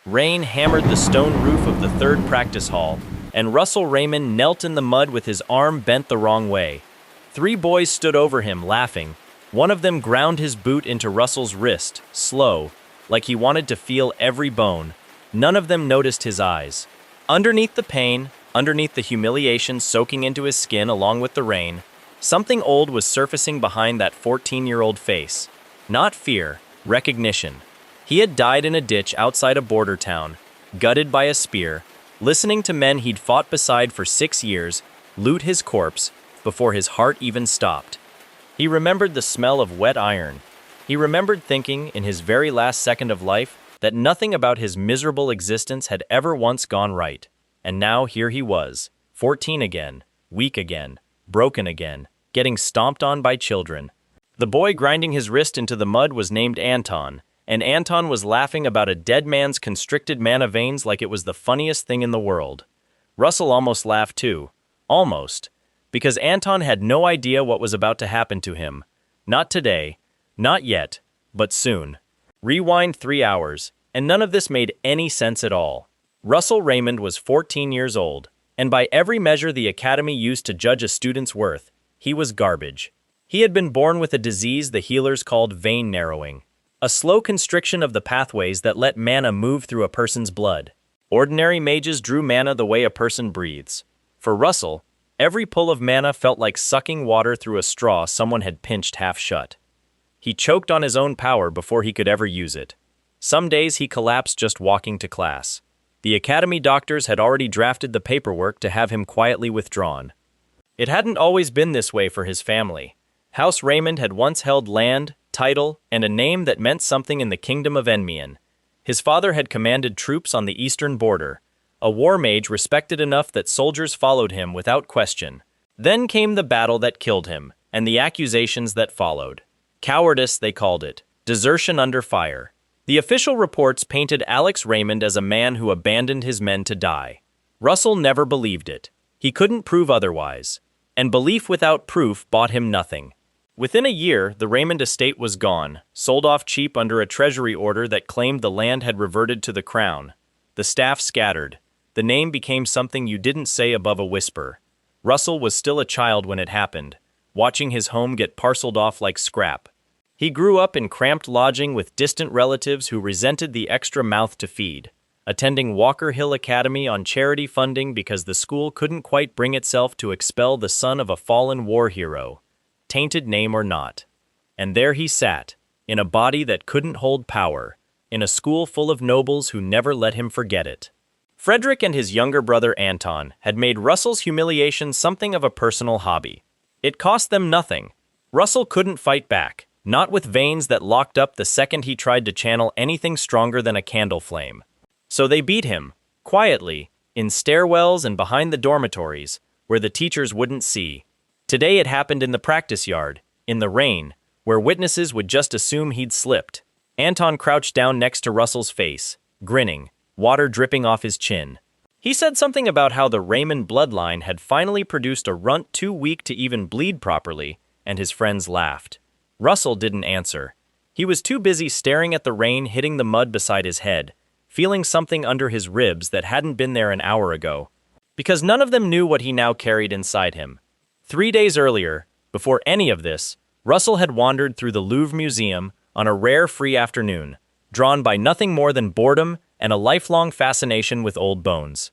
Rain hammered the stone roof of the third practice hall, and Russell Raymond knelt in the mud with his arm bent the wrong way. Three boys stood over him, laughing. One of them ground his boot into Russell's wrist, slow, like he wanted to feel every bone. None of them noticed his eyes. Underneath the pain, underneath the humiliation soaking into his skin along with the rain, something old was surfacing behind that 14-year-old face. Not fear, recognition. He had died in a ditch outside a border town, gutted by a spear, listening to men he'd fought beside for 6 years loot his corpse before his heart even stopped. He remembered the smell of wet iron. He remembered thinking, in his very last second of life, that nothing about his miserable existence had ever once gone right. And now here he was, 14 again, weak again, broken again, getting stomped on by children. The boy grinding his wrist into the mud was named Anton, and Anton was laughing about a dead man's constricted mana veins like it was the funniest thing in the world. Russell almost laughed too. Almost. Because Anton had no idea what was about to happen to him. Not today, not yet, but soon. Rewind 3 hours, and none of this made any sense at all. Russell Raymond was 14 years old, and by every measure the Academy used to judge a student's worth, he was garbage. He had been born with a disease the healers called vein narrowing, a slow constriction of the pathways that let mana move through a person's blood. Ordinary mages drew mana the way a person breathes. For Russell, every pull of mana felt like sucking water through a straw someone had pinched half shut. He choked on his own power before he could ever use it. Some days he collapsed just walking to class. The Academy doctors had already drafted the paperwork to have him quietly withdrawn. It hadn't always been this way for his family. House Raymond had once held land, title, and a name that meant something in the kingdom of Enmian. His father had commanded troops on the eastern border, a war mage respected enough that soldiers followed him without question. Then came the battle that killed him, and the accusations that followed. Cowardice, they called it. Desertion under fire. The official reports painted Alex Raymond as a man who abandoned his men to die. Russell never believed it. He couldn't prove otherwise. And belief without proof bought him nothing. Within a year, the Raymond estate was gone, sold off cheap under a treasury order that claimed the land had reverted to the crown. The staff scattered. The name became something you didn't say above a whisper. Russell was still a child when it happened, watching his home get parceled off like scrap. He grew up in cramped lodging with distant relatives who resented the extra mouth to feed, attending Walker Hill Academy on charity funding because the school couldn't quite bring itself to expel the son of a fallen war hero, tainted name or not. And there he sat, in a body that couldn't hold power, in a school full of nobles who never let him forget it. Frederick and his younger brother Anton had made Russell's humiliation something of a personal hobby. It cost them nothing. Russell couldn't fight back, not with veins that locked up the second he tried to channel anything stronger than a candle flame. So they beat him, quietly, in stairwells and behind the dormitories, where the teachers wouldn't see. Today it happened in the practice yard, in the rain, where witnesses would just assume he'd slipped. Anton crouched down next to Russell's face, grinning, water dripping off his chin. He said something about how the Raymond bloodline had finally produced a runt too weak to even bleed properly, and his friends laughed. Russell didn't answer. He was too busy staring at the rain hitting the mud beside his head, feeling something under his ribs that hadn't been there an hour ago. Because none of them knew what he now carried inside him. 3 days earlier, before any of this, Russell had wandered through the Louvre Museum on a rare free afternoon, drawn by nothing more than boredom and a lifelong fascination with old bones.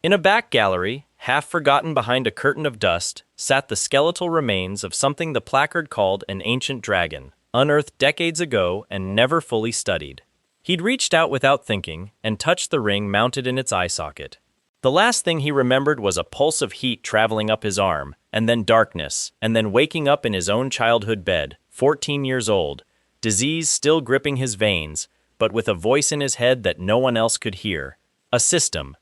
In a back gallery, half forgotten behind a curtain of dust, sat the skeletal remains of something the placard called an ancient dragon, unearthed decades ago and never fully studied. He'd reached out without thinking and touched the ring mounted in its eye socket. The last thing he remembered was a pulse of heat traveling up his arm, and then darkness, and then waking up in his own childhood bed, 14 years old, disease still gripping his veins, but with a voice in his head that no one else could hear. A system.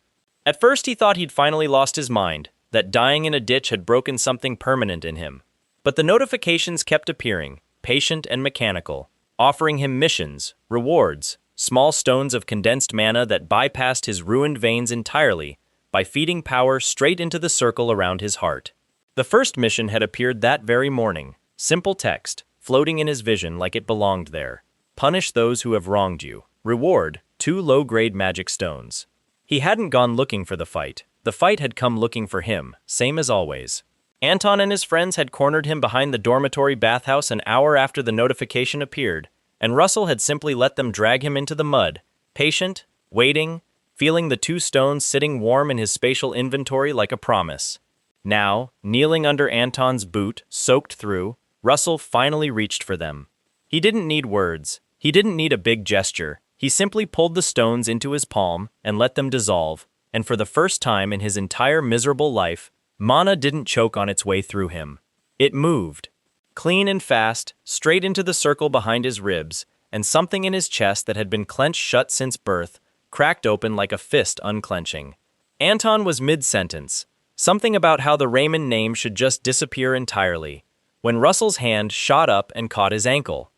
At first he thought he'd finally lost his mind, that dying in a ditch had broken something permanent in him. But the notifications kept appearing, patient and mechanical, offering him missions, rewards, small stones of condensed mana that bypassed his ruined veins entirely by feeding power straight into the circle around his heart. The first mission had appeared that very morning, simple text, floating in his vision like it belonged there. Punish those who have wronged you. Reward, 2 low-grade magic stones. He hadn't gone looking for the fight had come looking for him, same as always. Anton and his friends had cornered him behind the dormitory bathhouse an hour after the notification appeared, and Russell had simply let them drag him into the mud, patient, waiting, feeling the 2 stones sitting warm in his spatial inventory like a promise. Now, kneeling under Anton's boot, soaked through, Russell finally reached for them. He didn't need words. He didn't need a big gesture. He simply pulled the stones into his palm and let them dissolve, and for the first time in his entire miserable life, mana didn't choke on its way through him. It moved. Clean and fast, straight into the circle behind his ribs, and something in his chest that had been clenched shut since birth cracked open like a fist unclenching. Anton was mid-sentence, something about how the Raymond name should just disappear entirely, when Russell's hand shot up and caught his ankle.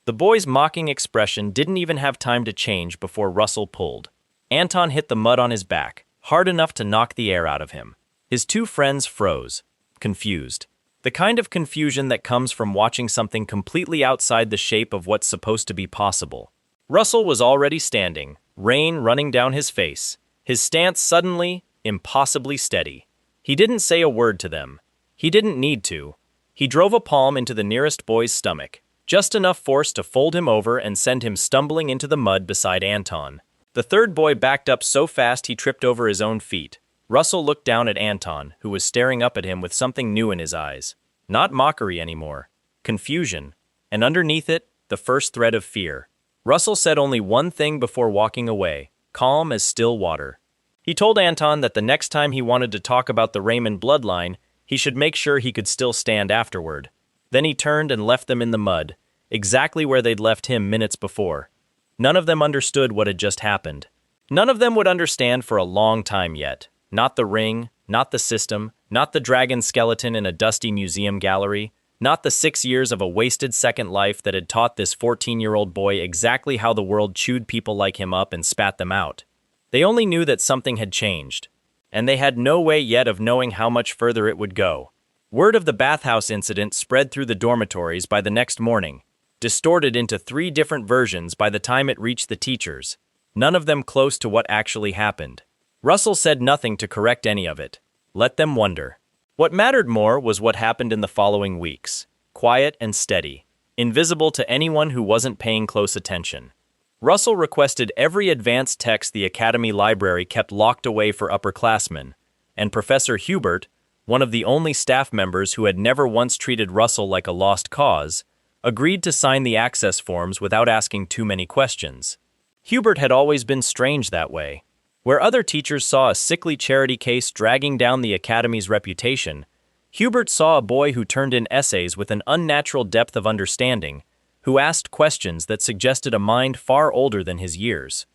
The boy's mocking expression didn't even have time to change before Russell pulled. Anton hit the mud on his back, hard enough to knock the air out of him. His 2 friends froze, confused. The kind of confusion that comes from watching something completely outside the shape of what's supposed to be possible. Russell was already standing, rain running down his face, his stance suddenly, impossibly steady. He didn't say a word to them. He didn't need to. He drove a palm into the nearest boy's stomach, just enough force to fold him over and send him stumbling into the mud beside Anton. The 3rd boy backed up so fast he tripped over his own feet. Russell looked down at Anton, who was staring up at him with something new in his eyes. Not mockery anymore. Confusion. And underneath it, the first thread of fear. Russell said only one thing before walking away, calm as still water. He told Anton that the next time he wanted to talk about the Raymond bloodline, he should make sure he could still stand afterward. Then he turned and left them in the mud, exactly where they'd left him minutes before. None of them understood what had just happened. None of them would understand for a long time yet. Not the ring, not the system, not the dragon skeleton in a dusty museum gallery, not the 6 years of a wasted second life that had taught this 14-year-old boy exactly how the world chewed people like him up and spat them out. They only knew that something had changed, and they had no way yet of knowing how much further it would go. Word of the bathhouse incident spread through the dormitories by the next morning, distorted into 3 different versions by the time it reached the teachers, none of them close to what actually happened. Russell said nothing to correct any of it. Let them wonder. What mattered more was what happened in the following weeks, quiet and steady, invisible to anyone who wasn't paying close attention. Russell requested every advanced text the Academy Library kept locked away for upperclassmen, and Professor Hubert, one of the only staff members who had never once treated Russell like a lost cause, agreed to sign the access forms without asking too many questions. Hubert had always been strange that way. Where other teachers saw a sickly charity case dragging down the Academy's reputation, Hubert saw a boy who turned in essays with an unnatural depth of understanding, who asked questions that suggested a mind far older than his years.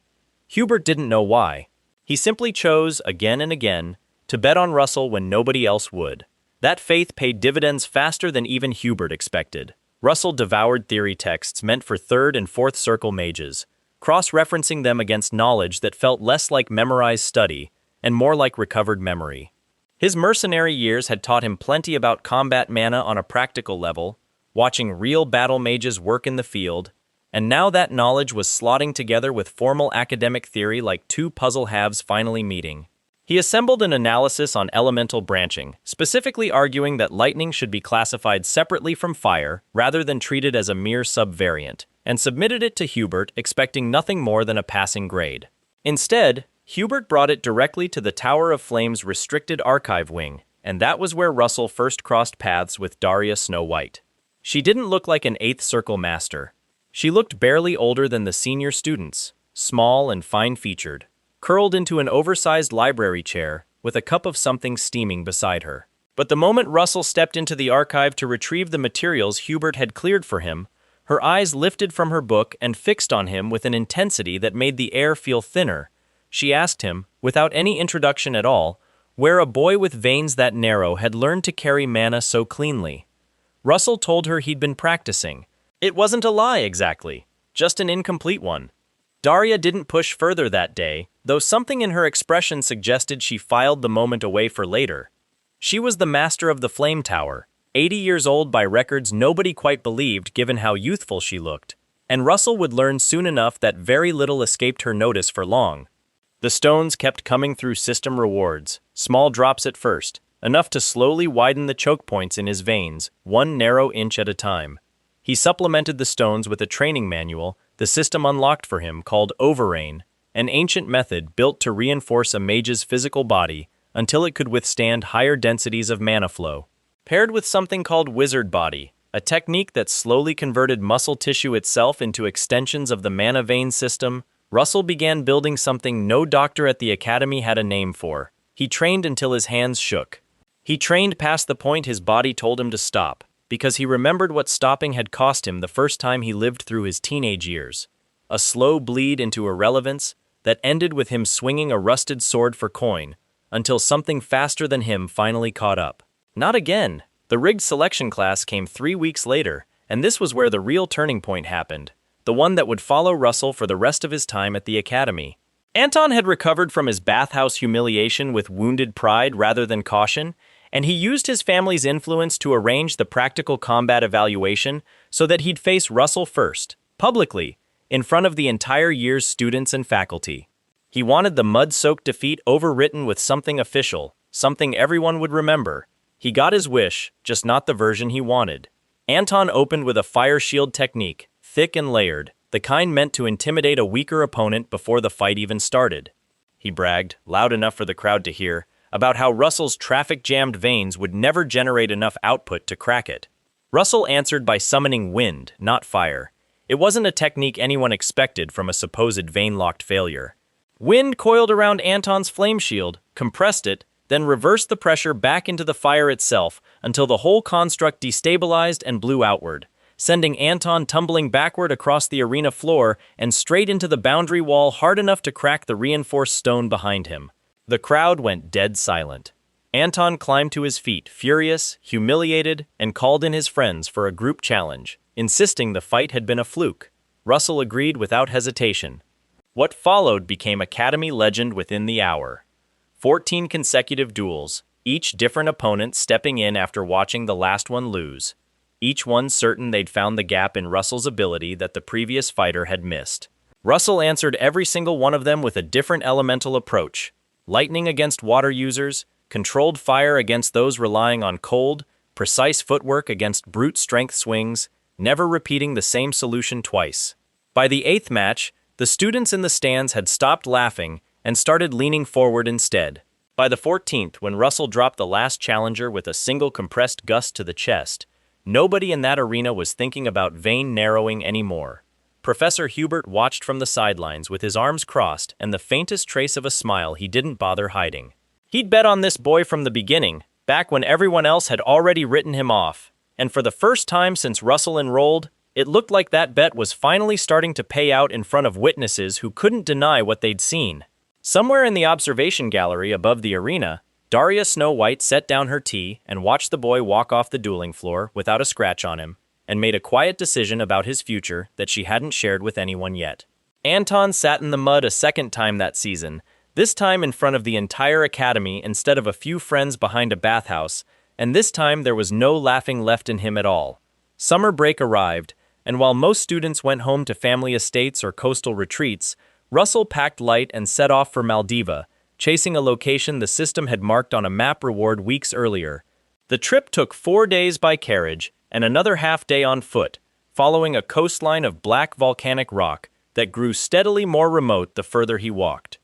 Hubert didn't know why. He simply chose, again and again, to bet on Russell when nobody else would. That faith paid dividends faster than even Hubert expected. Russell devoured theory texts meant for 3rd and 4th circle mages, cross-referencing them against knowledge that felt less like memorized study and more like recovered memory. His mercenary years had taught him plenty about combat mana on a practical level, watching real battle mages work in the field, and now that knowledge was slotting together with formal academic theory like 2 puzzle halves finally meeting. He assembled an analysis on elemental branching, specifically arguing that lightning should be classified separately from fire rather than treated as a mere subvariant, and submitted it to Hubert, expecting nothing more than a passing grade. Instead, Hubert brought it directly to the Tower of Flame's restricted archive wing, and that was where Russell first crossed paths with Daria Snow White. She didn't look like an 8th circle master. She looked barely older than the senior students, small and fine-featured, curled into an oversized library chair with a cup of something steaming beside her. But the moment Russell stepped into the archive to retrieve the materials Hubert had cleared for him, her eyes lifted from her book and fixed on him with an intensity that made the air feel thinner. She asked him, without any introduction at all, where a boy with veins that narrow had learned to carry mana so cleanly. Russell told her he'd been practicing. It wasn't a lie exactly, just an incomplete one. Daria didn't push further that day, though something in her expression suggested she filed the moment away for later. She was the master of the Flame Tower, 80 years old by records nobody quite believed given how youthful she looked, and Russell would learn soon enough that very little escaped her notice for long. The stones kept coming through system rewards, small drops at first, enough to slowly widen the choke points in his veins, 1 narrow inch at a time. He supplemented the stones with a training manual the system unlocked for him called Overrain, an ancient method built to reinforce a mage's physical body until it could withstand higher densities of mana flow. Paired with something called Wizard Body, a technique that slowly converted muscle tissue itself into extensions of the mana vein system, Russell began building something no doctor at the academy had a name for. He trained until his hands shook. He trained past the point his body told him to stop, because he remembered what stopping had cost him the first time he lived through his teenage years. A slow bleed into irrelevance that ended with him swinging a rusted sword for coin, until something faster than him finally caught up. Not again! The rigged selection class came 3 weeks later, and this was where the real turning point happened, the one that would follow Russell for the rest of his time at the academy. Anton had recovered from his bathhouse humiliation with wounded pride rather than caution, and he used his family's influence to arrange the practical combat evaluation so that he'd face Russell first, publicly, in front of the entire year's students and faculty. He wanted the mud-soaked defeat overwritten with something official, something everyone would remember. He got his wish, just not the version he wanted. Anton opened with a fire shield technique, thick and layered, the kind meant to intimidate a weaker opponent before the fight even started. He bragged, loud enough for the crowd to hear, about how Russell's traffic-jammed veins would never generate enough output to crack it. Russell answered by summoning wind, not fire. It wasn't a technique anyone expected from a supposed vein-locked failure. Wind coiled around Anton's flame shield, compressed it, then reversed the pressure back into the fire itself until the whole construct destabilized and blew outward, sending Anton tumbling backward across the arena floor and straight into the boundary wall hard enough to crack the reinforced stone behind him. The crowd went dead silent. Anton climbed to his feet, furious, humiliated, and called in his friends for a group challenge, insisting the fight had been a fluke. Russell agreed without hesitation. What followed became academy legend within the hour. 14 consecutive duels, each different opponent stepping in after watching the last one lose. Each one certain they'd found the gap in Russell's ability that the previous fighter had missed. Russell answered every single one of them with a different elemental approach. Lightning against water users, controlled fire against those relying on cold, precise footwork against brute strength swings, never repeating the same solution twice. By the 8th match, the students in the stands had stopped laughing and started leaning forward instead. By the 14th, when Russell dropped the last challenger with a single compressed gust to the chest, nobody in that arena was thinking about vein narrowing anymore. Professor Hubert watched from the sidelines with his arms crossed and the faintest trace of a smile he didn't bother hiding. He'd bet on this boy from the beginning, back when everyone else had already written him off, and for the first time since Russell enrolled, it looked like that bet was finally starting to pay out in front of witnesses who couldn't deny what they'd seen. Somewhere in the observation gallery above the arena, Daria Snow White set down her tea and watched the boy walk off the dueling floor without a scratch on him, and made a quiet decision about his future that she hadn't shared with anyone yet. Anton sat in the mud a second time that season, this time in front of the entire academy instead of a few friends behind a bathhouse, and this time there was no laughing left in him at all. Summer break arrived, and while most students went home to family estates or coastal retreats, Russell packed light and set off for Maldiva, chasing a location the system had marked on a map reward weeks earlier. The trip took 4 days by carriage and another half-day on foot, following a coastline of black volcanic rock that grew steadily more remote the further he walked.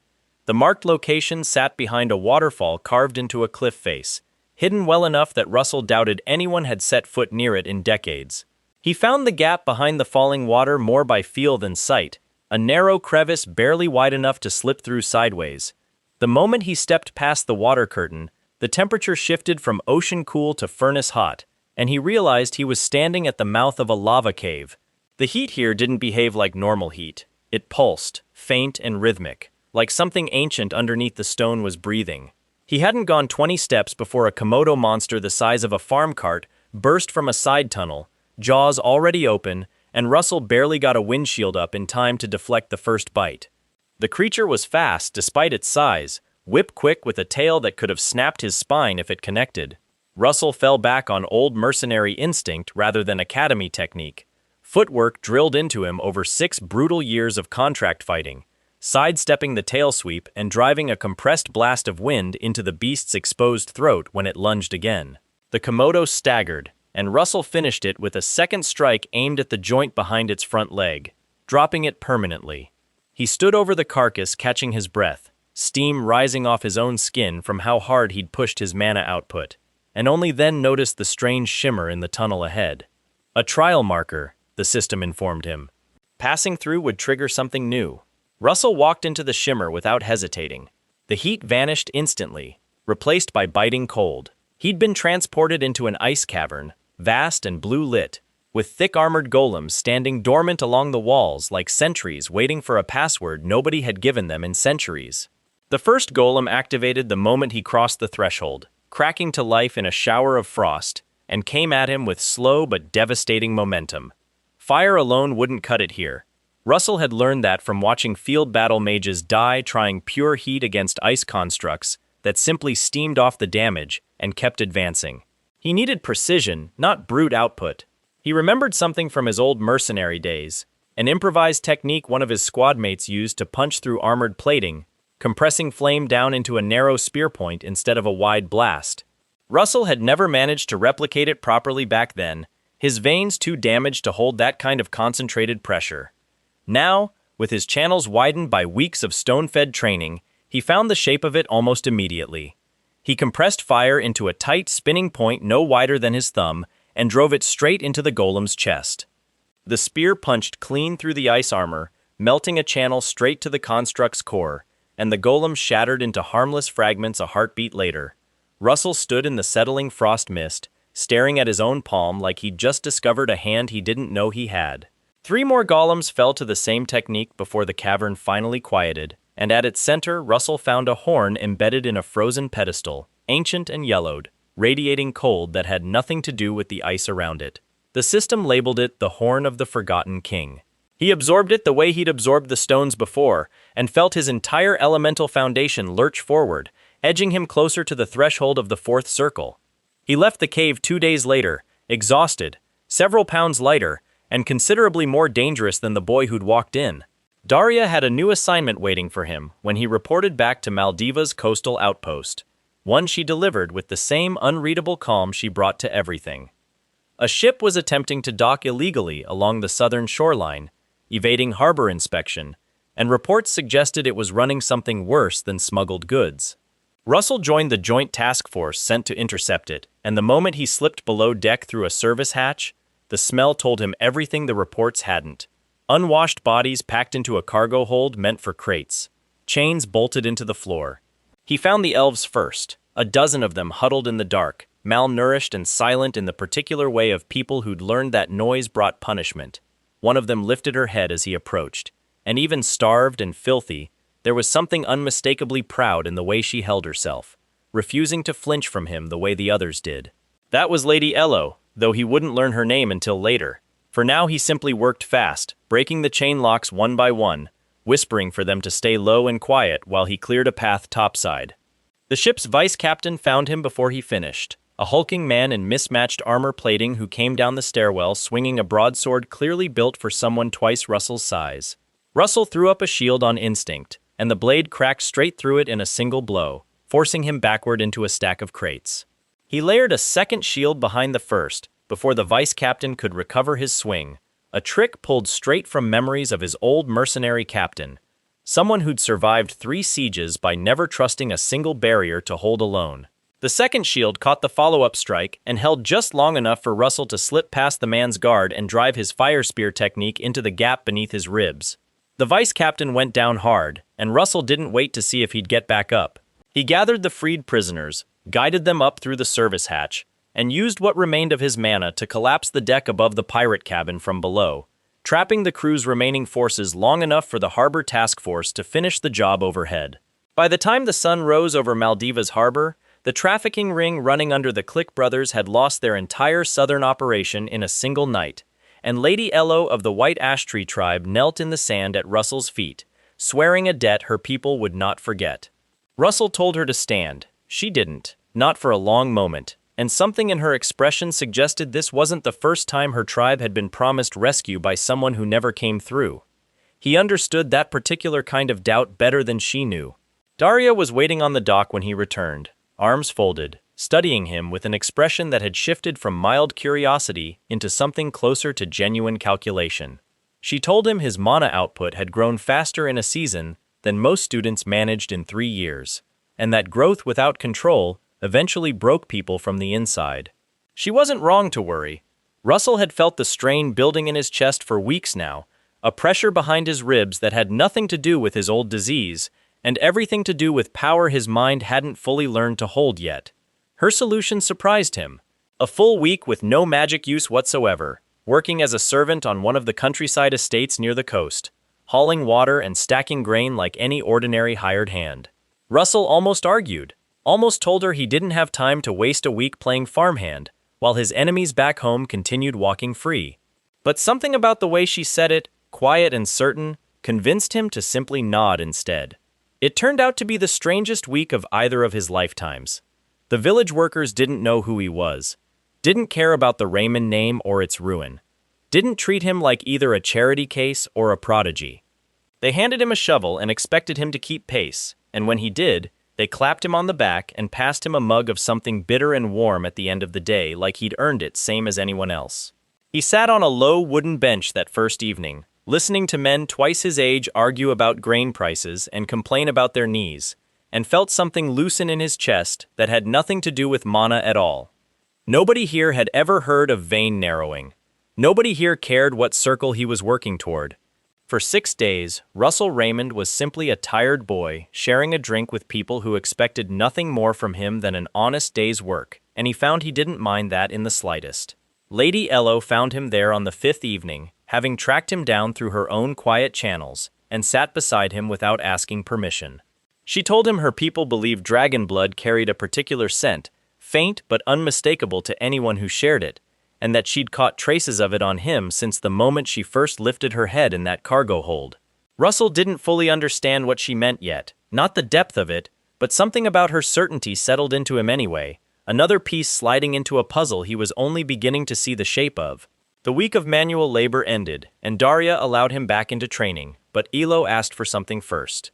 The marked location sat behind a waterfall carved into a cliff face, hidden well enough that Russell doubted anyone had set foot near it in decades. He found the gap behind the falling water more by feel than sight, a narrow crevice barely wide enough to slip through sideways. The moment he stepped past the water curtain, the temperature shifted from ocean cool to furnace hot, and he realized he was standing at the mouth of a lava cave. The heat here didn't behave like normal heat. It pulsed, faint and rhythmic, like something ancient underneath the stone was breathing. He hadn't gone 20 steps before a Komodo monster the size of a farm cart burst from a side tunnel, jaws already open, and Russell barely got a windshield up in time to deflect the first bite. The creature was fast despite its size, whip-quick with a tail that could have snapped his spine if it connected. Russell fell back on old mercenary instinct rather than academy technique. footwork drilled into him over 6 brutal years of contract fighting, sidestepping the tail sweep and driving a compressed blast of wind into the beast's exposed throat when it lunged again. The Komodo staggered, and Russell finished it with a second strike aimed at the joint behind its front leg, dropping it permanently. He stood over the carcass, catching his breath, steam rising off his own skin from how hard he'd pushed his mana output, and only then noticed the strange shimmer in the tunnel ahead. A trial marker, the system informed him. Passing through would trigger something new. Russell walked into the shimmer without hesitating. The heat vanished instantly, replaced by biting cold. He'd been transported into an ice cavern, vast and blue-lit, with thick armored golems standing dormant along the walls like sentries waiting for a password nobody had given them in centuries. The first golem activated the moment he crossed the threshold, cracking to life in a shower of frost, and came at him with slow but devastating momentum. Fire alone wouldn't cut it here. Russell had learned that from watching field battle mages die trying pure heat against ice constructs that simply steamed off the damage and kept advancing. He needed precision, not brute output. He remembered something from his old mercenary days, an improvised technique one of his squad mates used to punch through armored plating, compressing flame down into a narrow spear point instead of a wide blast. Russell had never managed to replicate it properly back then, his veins too damaged to hold that kind of concentrated pressure. Now, with his channels widened by weeks of stone-fed training, he found the shape of it almost immediately. He compressed fire into a tight, spinning point no wider than his thumb and drove it straight into the golem's chest. The spear punched clean through the ice armor, melting a channel straight to the construct's core, and the golem shattered into harmless fragments a heartbeat later. Russell stood in the settling frost mist, staring at his own palm like he'd just discovered a hand he didn't know he had. 3 more golems fell to the same technique before the cavern finally quieted, and at its center Russell found a horn embedded in a frozen pedestal, ancient and yellowed, radiating cold that had nothing to do with the ice around it. The system labeled it the Horn of the Forgotten King. He absorbed it the way he'd absorbed the stones before, and felt his entire elemental foundation lurch forward, edging him closer to the threshold of the 4th circle. He left the cave 2 days later, exhausted, several pounds lighter, and considerably more dangerous than the boy who'd walked in. Daria had a new assignment waiting for him when he reported back to Maldiva's coastal outpost, one she delivered with the same unreadable calm she brought to everything. A ship was attempting to dock illegally along the southern shoreline, evading harbor inspection, and reports suggested it was running something worse than smuggled goods. Russell joined the joint task force sent to intercept it, and the moment he slipped below deck through a service hatch, the smell told him everything the reports hadn't. Unwashed bodies packed into a cargo hold meant for crates, chains bolted into the floor. He found the elves first, a dozen of them huddled in the dark, malnourished and silent in the particular way of people who'd learned that noise brought punishment. One of them lifted her head as he approached, and even starved and filthy, there was something unmistakably proud in the way she held herself, refusing to flinch from him the way the others did. That was Lady Ello, though he wouldn't learn her name until later. For now he simply worked fast, breaking the chain locks one by one, whispering for them to stay low and quiet while he cleared a path topside. The ship's vice captain found him before he finished, a hulking man in mismatched armor plating who came down the stairwell swinging a broadsword clearly built for someone twice Russell's size. Russell threw up a shield on instinct, and the blade cracked straight through it in a single blow, forcing him backward into a stack of crates. He layered a second shield behind the first, before the vice captain could recover his swing, a trick pulled straight from memories of his old mercenary captain, someone who'd survived 3 sieges by never trusting a single barrier to hold alone. The second shield caught the follow-up strike and held just long enough for Russell to slip past the man's guard and drive his fire spear technique into the gap beneath his ribs. The vice captain went down hard, and Russell didn't wait to see if he'd get back up. He gathered the freed prisoners, guided them up through the service hatch, and used what remained of his mana to collapse the deck above the pirate cabin from below, trapping the crew's remaining forces long enough for the harbor task force to finish the job overhead. By the time the sun rose over Maldiva's harbor, the trafficking ring running under the Click brothers had lost their entire southern operation in a single night, and Lady Ello of the White Ash Tree tribe knelt in the sand at Russell's feet, swearing a debt her people would not forget. Russell told her to stand. She didn't, not for a long moment. and something in her expression suggested this wasn't the first time her tribe had been promised rescue by someone who never came through. He understood that particular kind of doubt better than she knew. Daria was waiting on the dock when he returned, arms folded, studying him with an expression that had shifted from mild curiosity into something closer to genuine calculation. She told him his mana output had grown faster in a season than most students managed in 3 years, and that growth without control eventually broke people from the inside. She wasn't wrong to worry. Russell had felt the strain building in his chest for weeks now, a pressure behind his ribs that had nothing to do with his old disease, and everything to do with power his mind hadn't fully learned to hold yet. Her solution surprised him. A full week with no magic use whatsoever, working as a servant on one of the countryside estates near the coast, hauling water and stacking grain like any ordinary hired hand. Russell almost argued, almost told her he didn't have time to waste a week playing farmhand, while his enemies back home continued walking free. But something about the way she said it, quiet and certain, convinced him to simply nod instead. It turned out to be the strangest week of either of his lifetimes. The village workers didn't know who he was, didn't care about the Raymond name or its ruin, didn't treat him like either a charity case or a prodigy. They handed him a shovel and expected him to keep pace, and when he did, they clapped him on the back and passed him a mug of something bitter and warm at the end of the day like he'd earned it same as anyone else. He sat on a low wooden bench that first evening, listening to men twice his age argue about grain prices and complain about their knees, and felt something loosen in his chest that had nothing to do with mana at all. Nobody here had ever heard of vein narrowing. Nobody here cared what circle he was working toward. For 6 days, Russell Raymond was simply a tired boy sharing a drink with people who expected nothing more from him than an honest day's work, and he found he didn't mind that in the slightest. Lady Ello found him there on the 5th evening, having tracked him down through her own quiet channels, and sat beside him without asking permission. She told him her people believed dragon blood carried a particular scent, faint but unmistakable to anyone who shared it, and that she'd caught traces of it on him since the moment she first lifted her head in that cargo hold. Russell didn't fully understand what she meant yet, not the depth of it, but something about her certainty settled into him anyway, another piece sliding into a puzzle he was only beginning to see the shape of. The week of manual labor ended, and Daria allowed him back into training, but Elo asked for something first.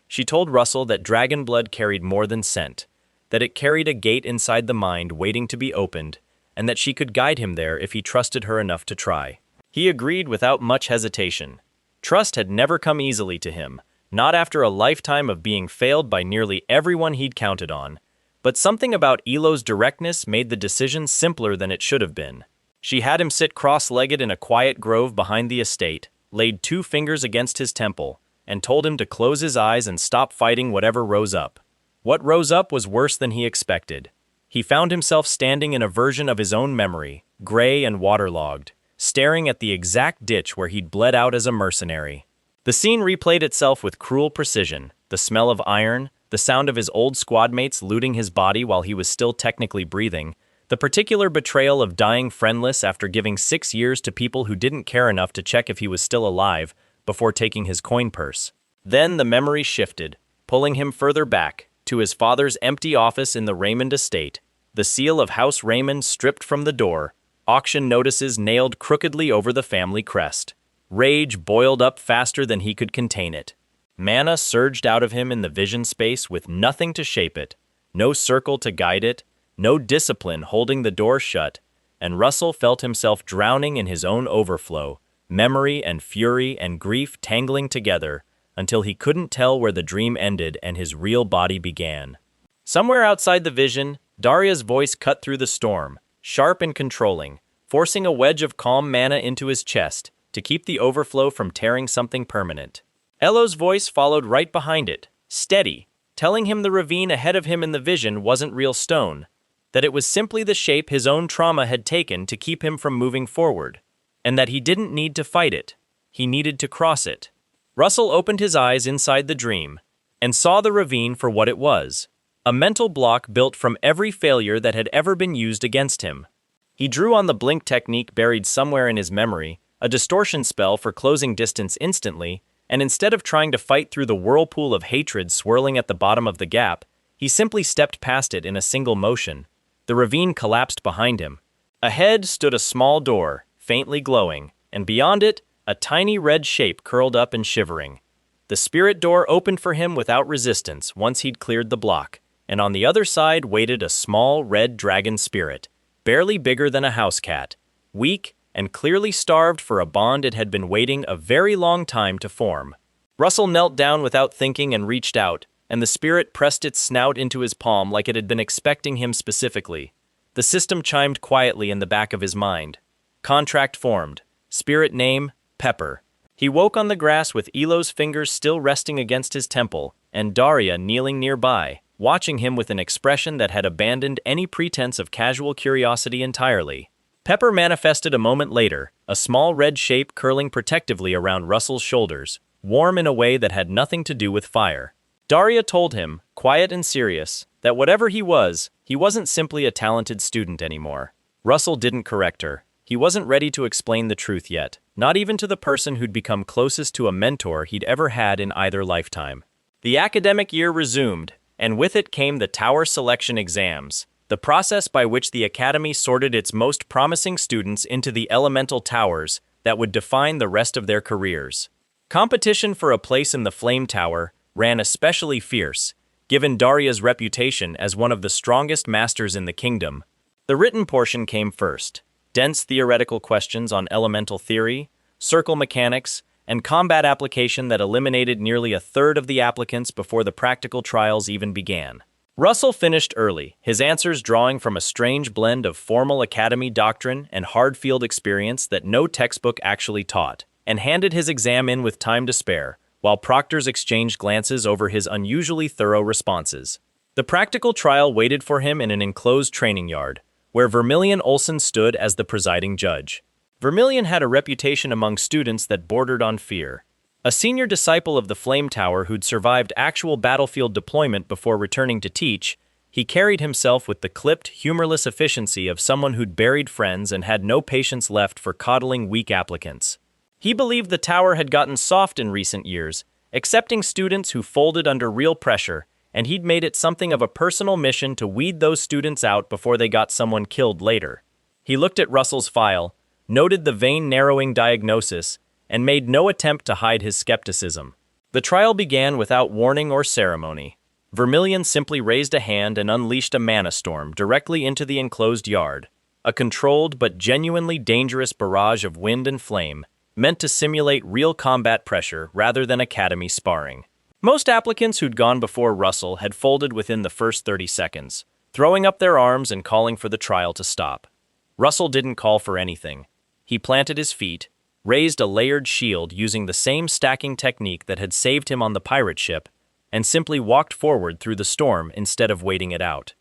She told Russell that dragon blood carried more than scent, that it carried a gate inside the mind waiting to be opened, and that she could guide him there if he trusted her enough to try. He agreed without much hesitation. Trust had never come easily to him, not after a lifetime of being failed by nearly everyone he'd counted on, but something about Elo's directness made the decision simpler than it should have been. She had him sit cross-legged in a quiet grove behind the estate, laid 2 fingers against his temple, and told him to close his eyes and stop fighting whatever rose up. What rose up was worse than he expected. He found himself standing in a version of his own memory, gray and waterlogged, staring at the exact ditch where he'd bled out as a mercenary. The scene replayed itself with cruel precision, the smell of iron, the sound of his old squadmates looting his body while he was still technically breathing, the particular betrayal of dying friendless after giving 6 years to people who didn't care enough to check if he was still alive before taking his coin purse. Then the memory shifted, pulling him further back, to his father's empty office in the Raymond estate, the seal of House Raymond stripped from the door, auction notices nailed crookedly over the family crest. Rage boiled up faster than he could contain it. Mana surged out of him in the vision space with nothing to shape it, no circle to guide it, no discipline holding the door shut, and Russell felt himself drowning in his own overflow, memory and fury and grief tangling together, until he couldn't tell where the dream ended and his real body began. Somewhere outside the vision, Daria's voice cut through the storm, sharp and controlling, forcing a wedge of calm mana into his chest to keep the overflow from tearing something permanent. Elo's voice followed right behind it, steady, telling him the ravine ahead of him in the vision wasn't real stone, that it was simply the shape his own trauma had taken to keep him from moving forward, and that he didn't need to fight it, he needed to cross it. Russell opened his eyes inside the dream, and saw the ravine for what it was, a mental block built from every failure that had ever been used against him. He drew on the blink technique buried somewhere in his memory, a distortion spell for closing distance instantly, and instead of trying to fight through the whirlpool of hatred swirling at the bottom of the gap, he simply stepped past it in a single motion. The ravine collapsed behind him. Ahead stood a small door, faintly glowing, and beyond it, a tiny red shape curled up and shivering. The spirit door opened for him without resistance once he'd cleared the block, and on the other side waited a small red dragon spirit, barely bigger than a house cat, weak and clearly starved for a bond it had been waiting a very long time to form. Russell knelt down without thinking and reached out, and the spirit pressed its snout into his palm like it had been expecting him specifically. The system chimed quietly in the back of his mind. Contract formed. Spirit name, Pepper. He woke on the grass with Elo's fingers still resting against his temple, and Daria kneeling nearby, watching him with an expression that had abandoned any pretense of casual curiosity entirely. Pepper manifested a moment later, a small red shape curling protectively around Russell's shoulders, warm in a way that had nothing to do with fire. Daria told him, quiet and serious, that whatever he wasn't simply a talented student anymore. Russell didn't correct her. He wasn't ready to explain the truth yet, not even to the person who'd become closest to a mentor he'd ever had in either lifetime. The academic year resumed, and with it came the tower selection exams, the process by which the academy sorted its most promising students into the elemental towers that would define the rest of their careers. Competition for a place in the Flame Tower ran especially fierce, given Daria's reputation as one of the strongest masters in the kingdom. The written portion came first. Dense theoretical questions on elemental theory, circle mechanics, and combat application that eliminated nearly a third of the applicants before the practical trials even began. Russell finished early, his answers drawing from a strange blend of formal academy doctrine and hard field experience that no textbook actually taught, and handed his exam in with time to spare, while proctors exchanged glances over his unusually thorough responses. The practical trial waited for him in an enclosed training yard, where Vermilion Olsen stood as the presiding judge. Vermilion had a reputation among students that bordered on fear. A senior disciple of the Flame Tower who'd survived actual battlefield deployment before returning to teach, he carried himself with the clipped, humorless efficiency of someone who'd buried friends and had no patience left for coddling weak applicants. He believed the tower had gotten soft in recent years, accepting students who folded under real pressure, and he'd made it something of a personal mission to weed those students out before they got someone killed later. He looked at Russell's file, noted the vein-narrowing diagnosis, and made no attempt to hide his skepticism. The trial began without warning or ceremony. Vermilion simply raised a hand and unleashed a mana storm directly into the enclosed yard, a controlled but genuinely dangerous barrage of wind and flame, meant to simulate real combat pressure rather than academy sparring. Most applicants who'd gone before Russell had folded within the first 30 seconds, throwing up their arms and calling for the trial to stop. Russell didn't call for anything. He planted his feet, raised a layered shield using the same stacking technique that had saved him on the pirate ship, and simply walked forward through the storm instead of waiting it out.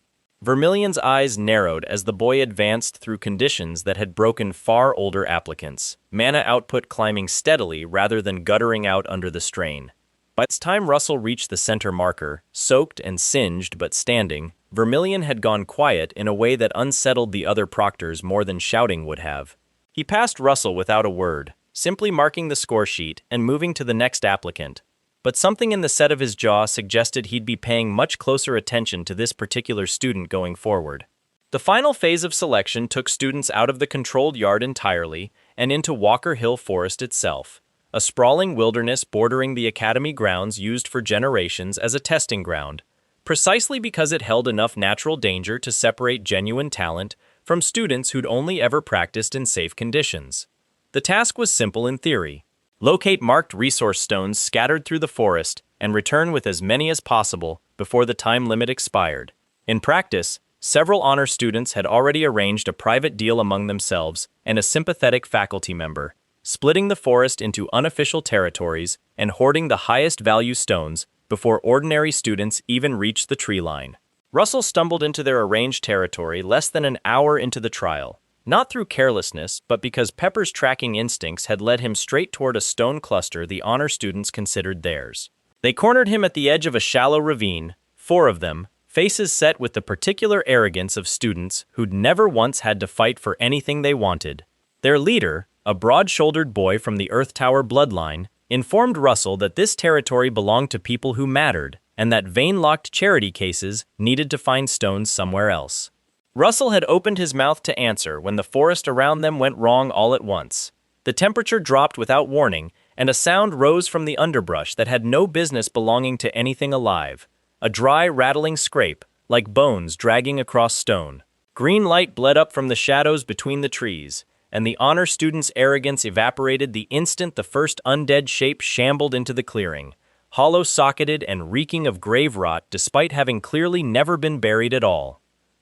Vermilion's eyes narrowed as the boy advanced through conditions that had broken far older applicants, mana output climbing steadily rather than guttering out under the strain. By the time Russell reached the center marker, soaked and singed but standing, Vermilion had gone quiet in a way that unsettled the other proctors more than shouting would have. He passed Russell without a word, simply marking the score sheet and moving to the next applicant. But something in the set of his jaw suggested he'd be paying much closer attention to this particular student going forward. The final phase of selection took students out of the controlled yard entirely and into Walker Hill Forest itself, a sprawling wilderness bordering the academy grounds used for generations as a testing ground, precisely because it held enough natural danger to separate genuine talent from students who'd only ever practiced in safe conditions. The task was simple in theory. Locate marked resource stones scattered through the forest and return with as many as possible before the time limit expired. In practice, several honor students had already arranged a private deal among themselves and a sympathetic faculty member, splitting the forest into unofficial territories and hoarding the highest value stones before ordinary students even reached the tree line. Russell stumbled into their arranged territory less than an hour into the trial, not through carelessness, but because Pepper's tracking instincts had led him straight toward a stone cluster the honor students considered theirs. They cornered him at the edge of a shallow ravine, 4 of them, faces set with the particular arrogance of students who'd never once had to fight for anything they wanted. Their leader, a broad-shouldered boy from the Earth Tower bloodline, informed Russell that this territory belonged to people who mattered, and that vein-locked charity cases needed to find stones somewhere else. Russell had opened his mouth to answer when the forest around them went wrong all at once. The temperature dropped without warning, and a sound rose from the underbrush that had no business belonging to anything alive. A dry, rattling scrape, like bones dragging across stone. Green light bled up from the shadows between the trees, and the honor student's arrogance evaporated the instant the first undead shape shambled into the clearing, hollow-socketed and reeking of grave rot despite having clearly never been buried at all.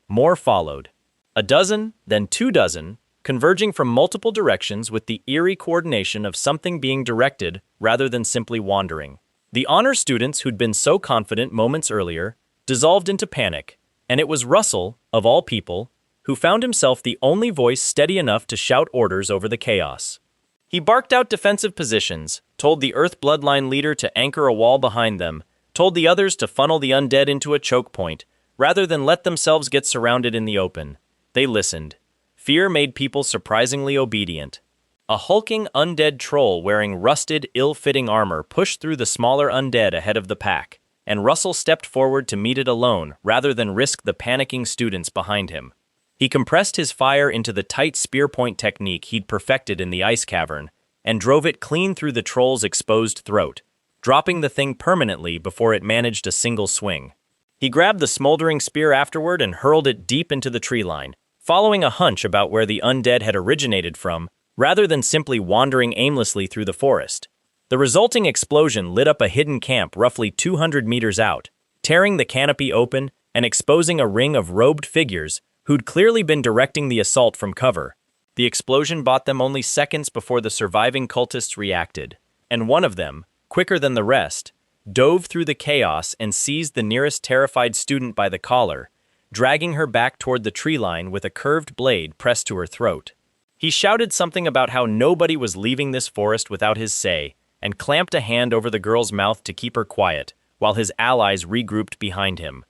More followed. A dozen, then 2 dozen, converging from multiple directions with the eerie coordination of something being directed rather than simply wandering. The honor students who'd been so confident moments earlier dissolved into panic, and it was Russell, of all people, who found himself the only voice steady enough to shout orders over the chaos. He barked out defensive positions, told the Earth Bloodline leader to anchor a wall behind them, told the others to funnel the undead into a choke point, rather than let themselves get surrounded in the open. They listened. Fear made people surprisingly obedient. A hulking undead troll wearing rusted, ill-fitting armor pushed through the smaller undead ahead of the pack, and Russell stepped forward to meet it alone rather than risk the panicking students behind him. He compressed his fire into the tight spear-point technique he'd perfected in the ice cavern, and drove it clean through the troll's exposed throat, dropping the thing permanently before it managed a single swing. He grabbed the smoldering spear afterward and hurled it deep into the tree line, following a hunch about where the undead had originated from, rather than simply wandering aimlessly through the forest. The resulting explosion lit up a hidden camp roughly 200 meters out, tearing the canopy open and exposing a ring of robed figures who'd clearly been directing the assault from cover. The explosion bought them only seconds before the surviving cultists reacted, and one of them, quicker than the rest, dove through the chaos and seized the nearest terrified student by the collar, dragging her back toward the tree line with a curved blade pressed to her throat. He shouted something about how nobody was leaving this forest without his say, and clamped a hand over the girl's mouth to keep her quiet, while his allies regrouped behind him.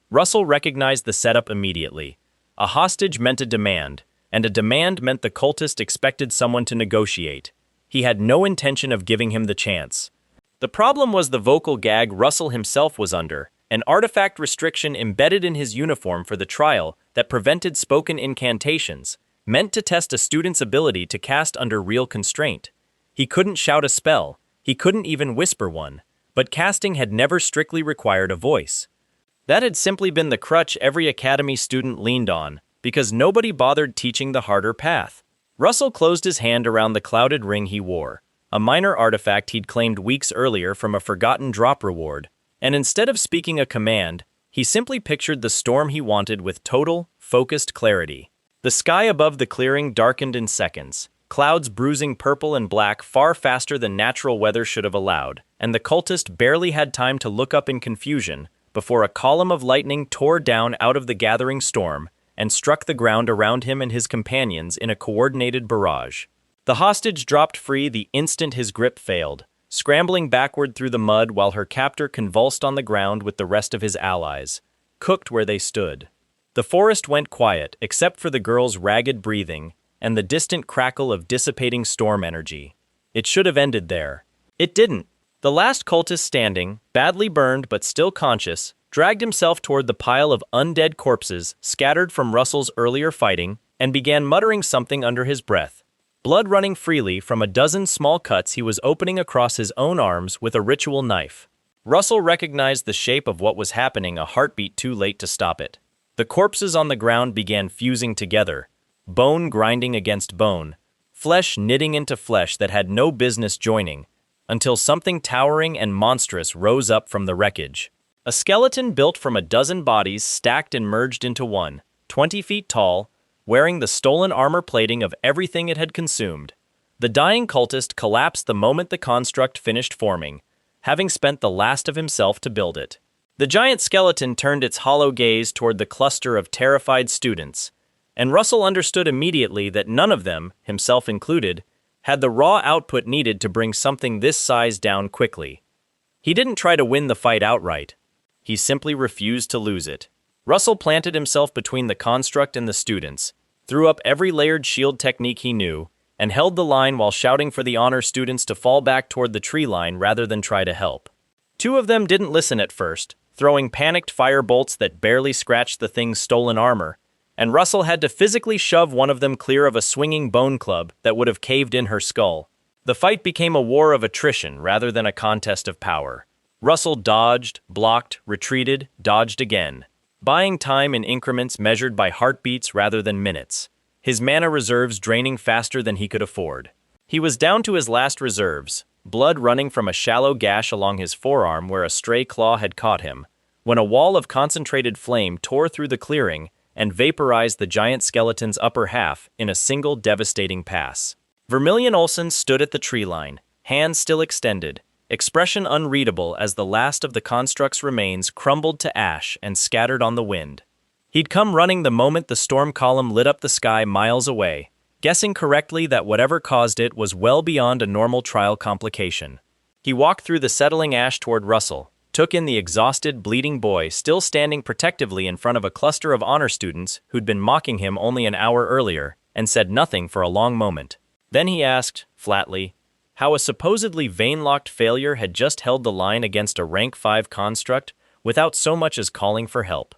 Russell recognized the setup immediately. A hostage meant a demand, and a demand meant the cultist expected someone to negotiate. He had no intention of giving him the chance. The problem was the vocal gag Russell himself was under, an artifact restriction embedded in his uniform for the trial that prevented spoken incantations, meant to test a student's ability to cast under real constraint. He couldn't shout a spell, he couldn't even whisper one, but casting had never strictly required a voice. That had simply been the crutch every academy student leaned on, because nobody bothered teaching the harder path. Russell closed his hand around the clouded ring he wore, a minor artifact he'd claimed weeks earlier from a forgotten drop reward, and instead of speaking a command, he simply pictured the storm he wanted with total, focused clarity. The sky above the clearing darkened in seconds, clouds bruising purple and black far faster than natural weather should have allowed, and the cultist barely had time to look up in confusion before a column of lightning tore down out of the gathering storm and struck the ground around him and his companions in a coordinated barrage. The hostage dropped free the instant his grip failed, scrambling backward through the mud while her captor convulsed on the ground with the rest of his allies, cooked where they stood. The forest went quiet except for the girl's ragged breathing and the distant crackle of dissipating storm energy. It should have ended there. It didn't. The last cultist standing, badly burned but still conscious, dragged himself toward the pile of undead corpses scattered from Russell's earlier fighting and began muttering something under his breath, blood running freely from a dozen small cuts he was opening across his own arms with a ritual knife. Russell recognized the shape of what was happening a heartbeat too late to stop it. The corpses on the ground began fusing together, bone grinding against bone, flesh knitting into flesh that had no business joining, until something towering and monstrous rose up from the wreckage. A skeleton built from a dozen bodies stacked and merged into one, 20 feet tall, wearing the stolen armor plating of everything it had consumed. The dying cultist collapsed the moment the construct finished forming, having spent the last of himself to build it. The giant skeleton turned its hollow gaze toward the cluster of terrified students, and Russell understood immediately that none of them, himself included, had the raw output needed to bring something this size down quickly. He didn't try to win the fight outright. He simply refused to lose it. Russell planted himself between the construct and the students, threw up every layered shield technique he knew, and held the line while shouting for the honor students to fall back toward the tree line rather than try to help. 2 of them didn't listen at first, throwing panicked fire bolts that barely scratched the thing's stolen armor, and Russell had to physically shove one of them clear of a swinging bone club that would have caved in her skull. The fight became a war of attrition rather than a contest of power. Russell dodged, blocked, retreated, dodged again, buying time in increments measured by heartbeats rather than minutes, his mana reserves draining faster than he could afford. He was down to his last reserves, blood running from a shallow gash along his forearm where a stray claw had caught him, when a wall of concentrated flame tore through the clearing and vaporized the giant skeleton's upper half in a single devastating pass. Vermilion Olsen stood at the tree line, hands still extended, expression unreadable as the last of the construct's remains crumbled to ash and scattered on the wind. He'd come running the moment the storm column lit up the sky miles away, guessing correctly that whatever caused it was well beyond a normal trial complication. He walked through the settling ash toward Russell, took in the exhausted, bleeding boy still standing protectively in front of a cluster of honor students who'd been mocking him only an hour earlier, and said nothing for a long moment. Then he asked, flatly, how a supposedly vein-locked failure had just held the line against a rank 5 construct without so much as calling for help.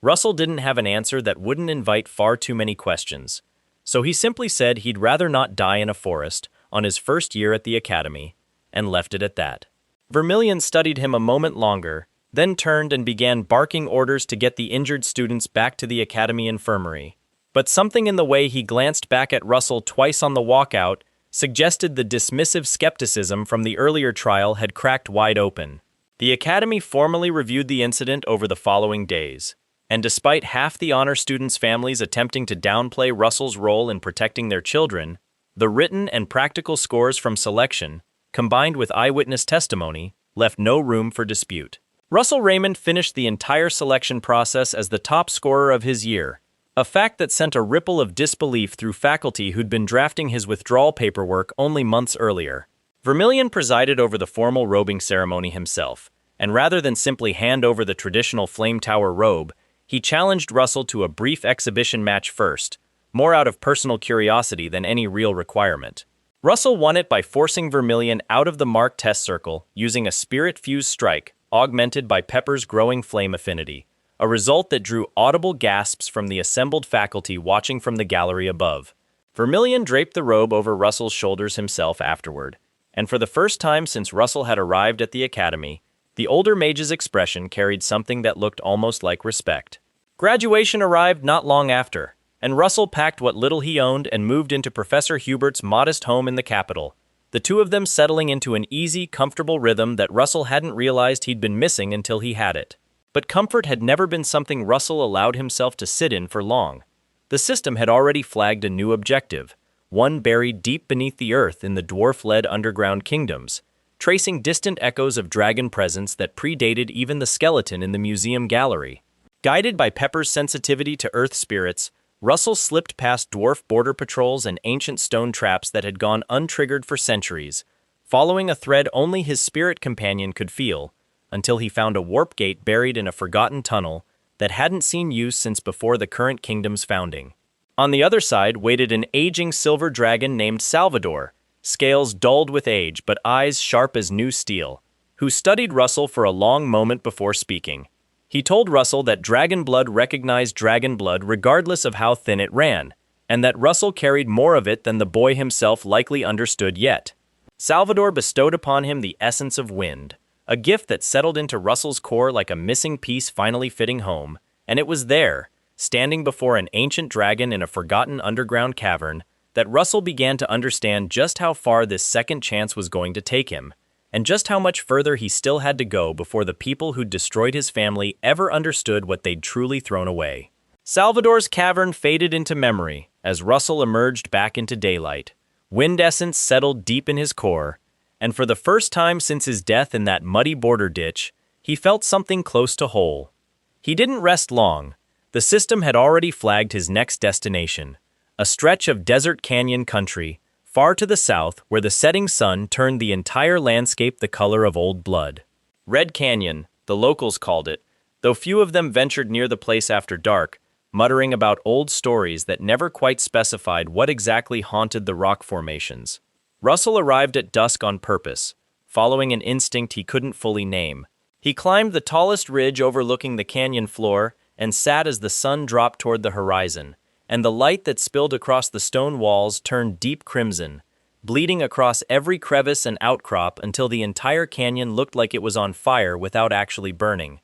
Russell didn't have an answer that wouldn't invite far too many questions, so he simply said he'd rather not die in a forest on his first year at the academy, and left it at that. Vermilion studied him a moment longer, then turned and began barking orders to get the injured students back to the academy infirmary. But something in the way he glanced back at Russell twice on the walkout suggested the dismissive skepticism from the earlier trial had cracked wide open. The academy formally reviewed the incident over the following days, and despite half the honor students' families attempting to downplay Russell's role in protecting their children, the written and practical scores from selection, combined with eyewitness testimony, left no room for dispute. Russell Raymond finished the entire selection process as the top scorer of his year, a fact that sent a ripple of disbelief through faculty who'd been drafting his withdrawal paperwork only months earlier. Vermilion presided over the formal robing ceremony himself, and rather than simply hand over the traditional flame tower robe, he challenged Russell to a brief exhibition match first, more out of personal curiosity than any real requirement. Russell won it by forcing Vermilion out of the marked test circle using a spirit-fused strike augmented by Pepper's growing flame affinity, a result that drew audible gasps from the assembled faculty watching from the gallery above. Vermilion draped the robe over Russell's shoulders himself afterward, and for the first time since Russell had arrived at the academy, the older mage's expression carried something that looked almost like respect. Graduation arrived not long after, and Russell packed what little he owned and moved into Professor Hubert's modest home in the capital, the two of them settling into an easy, comfortable rhythm that Russell hadn't realized he'd been missing until he had it. But comfort had never been something Russell allowed himself to sit in for long. The system had already flagged a new objective, one buried deep beneath the earth in the dwarf-led underground kingdoms, tracing distant echoes of dragon presence that predated even the skeleton in the museum gallery. Guided by Pepper's sensitivity to earth spirits, Russell slipped past dwarf border patrols and ancient stone traps that had gone untriggered for centuries, following a thread only his spirit companion could feel, until he found a warp gate buried in a forgotten tunnel that hadn't seen use since before the current kingdom's founding. On the other side waited an aging silver dragon named Salvador, scales dulled with age but eyes sharp as new steel, who studied Russell for a long moment before speaking. He told Russell that dragon blood recognized dragon blood regardless of how thin it ran, and that Russell carried more of it than the boy himself likely understood yet. Salvador bestowed upon him the essence of wind, a gift that settled into Russell's core like a missing piece finally fitting home, and it was there, standing before an ancient dragon in a forgotten underground cavern, that Russell began to understand just how far this second chance was going to take him, and just how much further he still had to go before the people who'd destroyed his family ever understood what they'd truly thrown away. Salvador's cavern faded into memory as Russell emerged back into daylight. Wind essence settled deep in his core, and for the first time since his death in that muddy border ditch, he felt something close to whole. He didn't rest long. The system had already flagged his next destination, a stretch of desert canyon country, far to the south where the setting sun turned the entire landscape the color of old blood. Red Canyon, the locals called it, though few of them ventured near the place after dark, muttering about old stories that never quite specified what exactly haunted the rock formations. Russell arrived at dusk on purpose, following an instinct he couldn't fully name. He climbed the tallest ridge overlooking the canyon floor and sat as the sun dropped toward the horizon, and the light that spilled across the stone walls turned deep crimson, bleeding across every crevice and outcrop until the entire canyon looked like it was on fire without actually burning.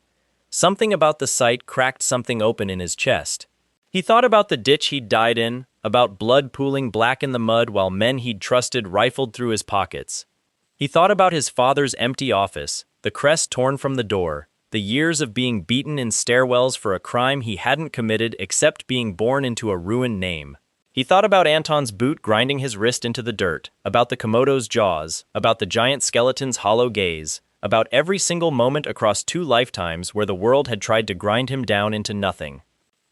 Something about the sight cracked something open in his chest. He thought about the ditch he'd died in, about blood pooling black in the mud while men he'd trusted rifled through his pockets. He thought about his father's empty office, the crest torn from the door, the years of being beaten in stairwells for a crime he hadn't committed except being born into a ruined name. He thought about Anton's boot grinding his wrist into the dirt, about the Komodo's jaws, about the giant skeleton's hollow gaze, about every single moment across 2 lifetimes where the world had tried to grind him down into nothing.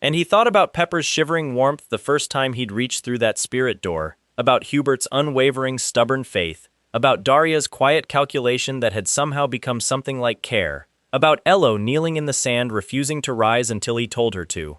And he thought about Pepper's shivering warmth the first time he'd reached through that spirit door, about Hubert's unwavering, stubborn faith, about Daria's quiet calculation that had somehow become something like care, about Ello kneeling in the sand refusing to rise until he told her to.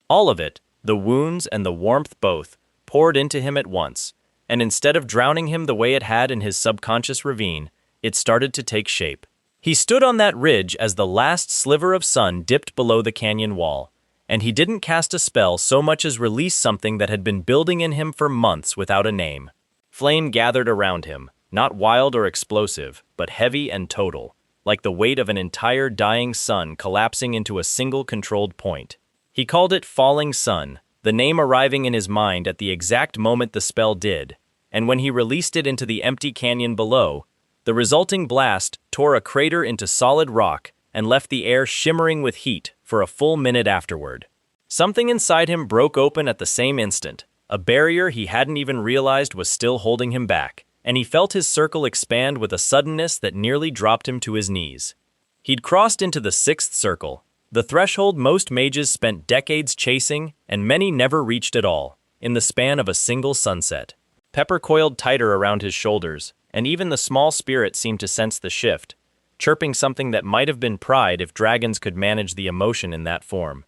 All of it, the wounds and the warmth both, poured into him at once, and instead of drowning him the way it had in his subconscious ravine, it started to take shape. He stood on that ridge as the last sliver of sun dipped below the canyon wall, and he didn't cast a spell so much as release something that had been building in him for months without a name. Flame gathered around him, not wild or explosive, but heavy and total, like the weight of an entire dying sun collapsing into a single controlled point. He called it Falling Sun, the name arriving in his mind at the exact moment the spell did, and when he released it into the empty canyon below, the resulting blast tore a crater into solid rock and left the air shimmering with heat for a full minute afterward. Something inside him broke open at the same instant, a barrier he hadn't even realized was still holding him back, and he felt his circle expand with a suddenness that nearly dropped him to his knees. He'd crossed into the 6th circle, the threshold most mages spent decades chasing and many never reached at all, in the span of a single sunset. Pepper coiled tighter around his shoulders, and even the small spirit seemed to sense the shift, chirping something that might have been pride if dragons could manage the emotion in that form.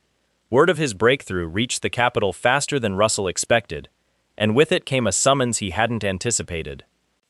Word of his breakthrough reached the capital faster than Russell expected, and with it came a summons he hadn't anticipated.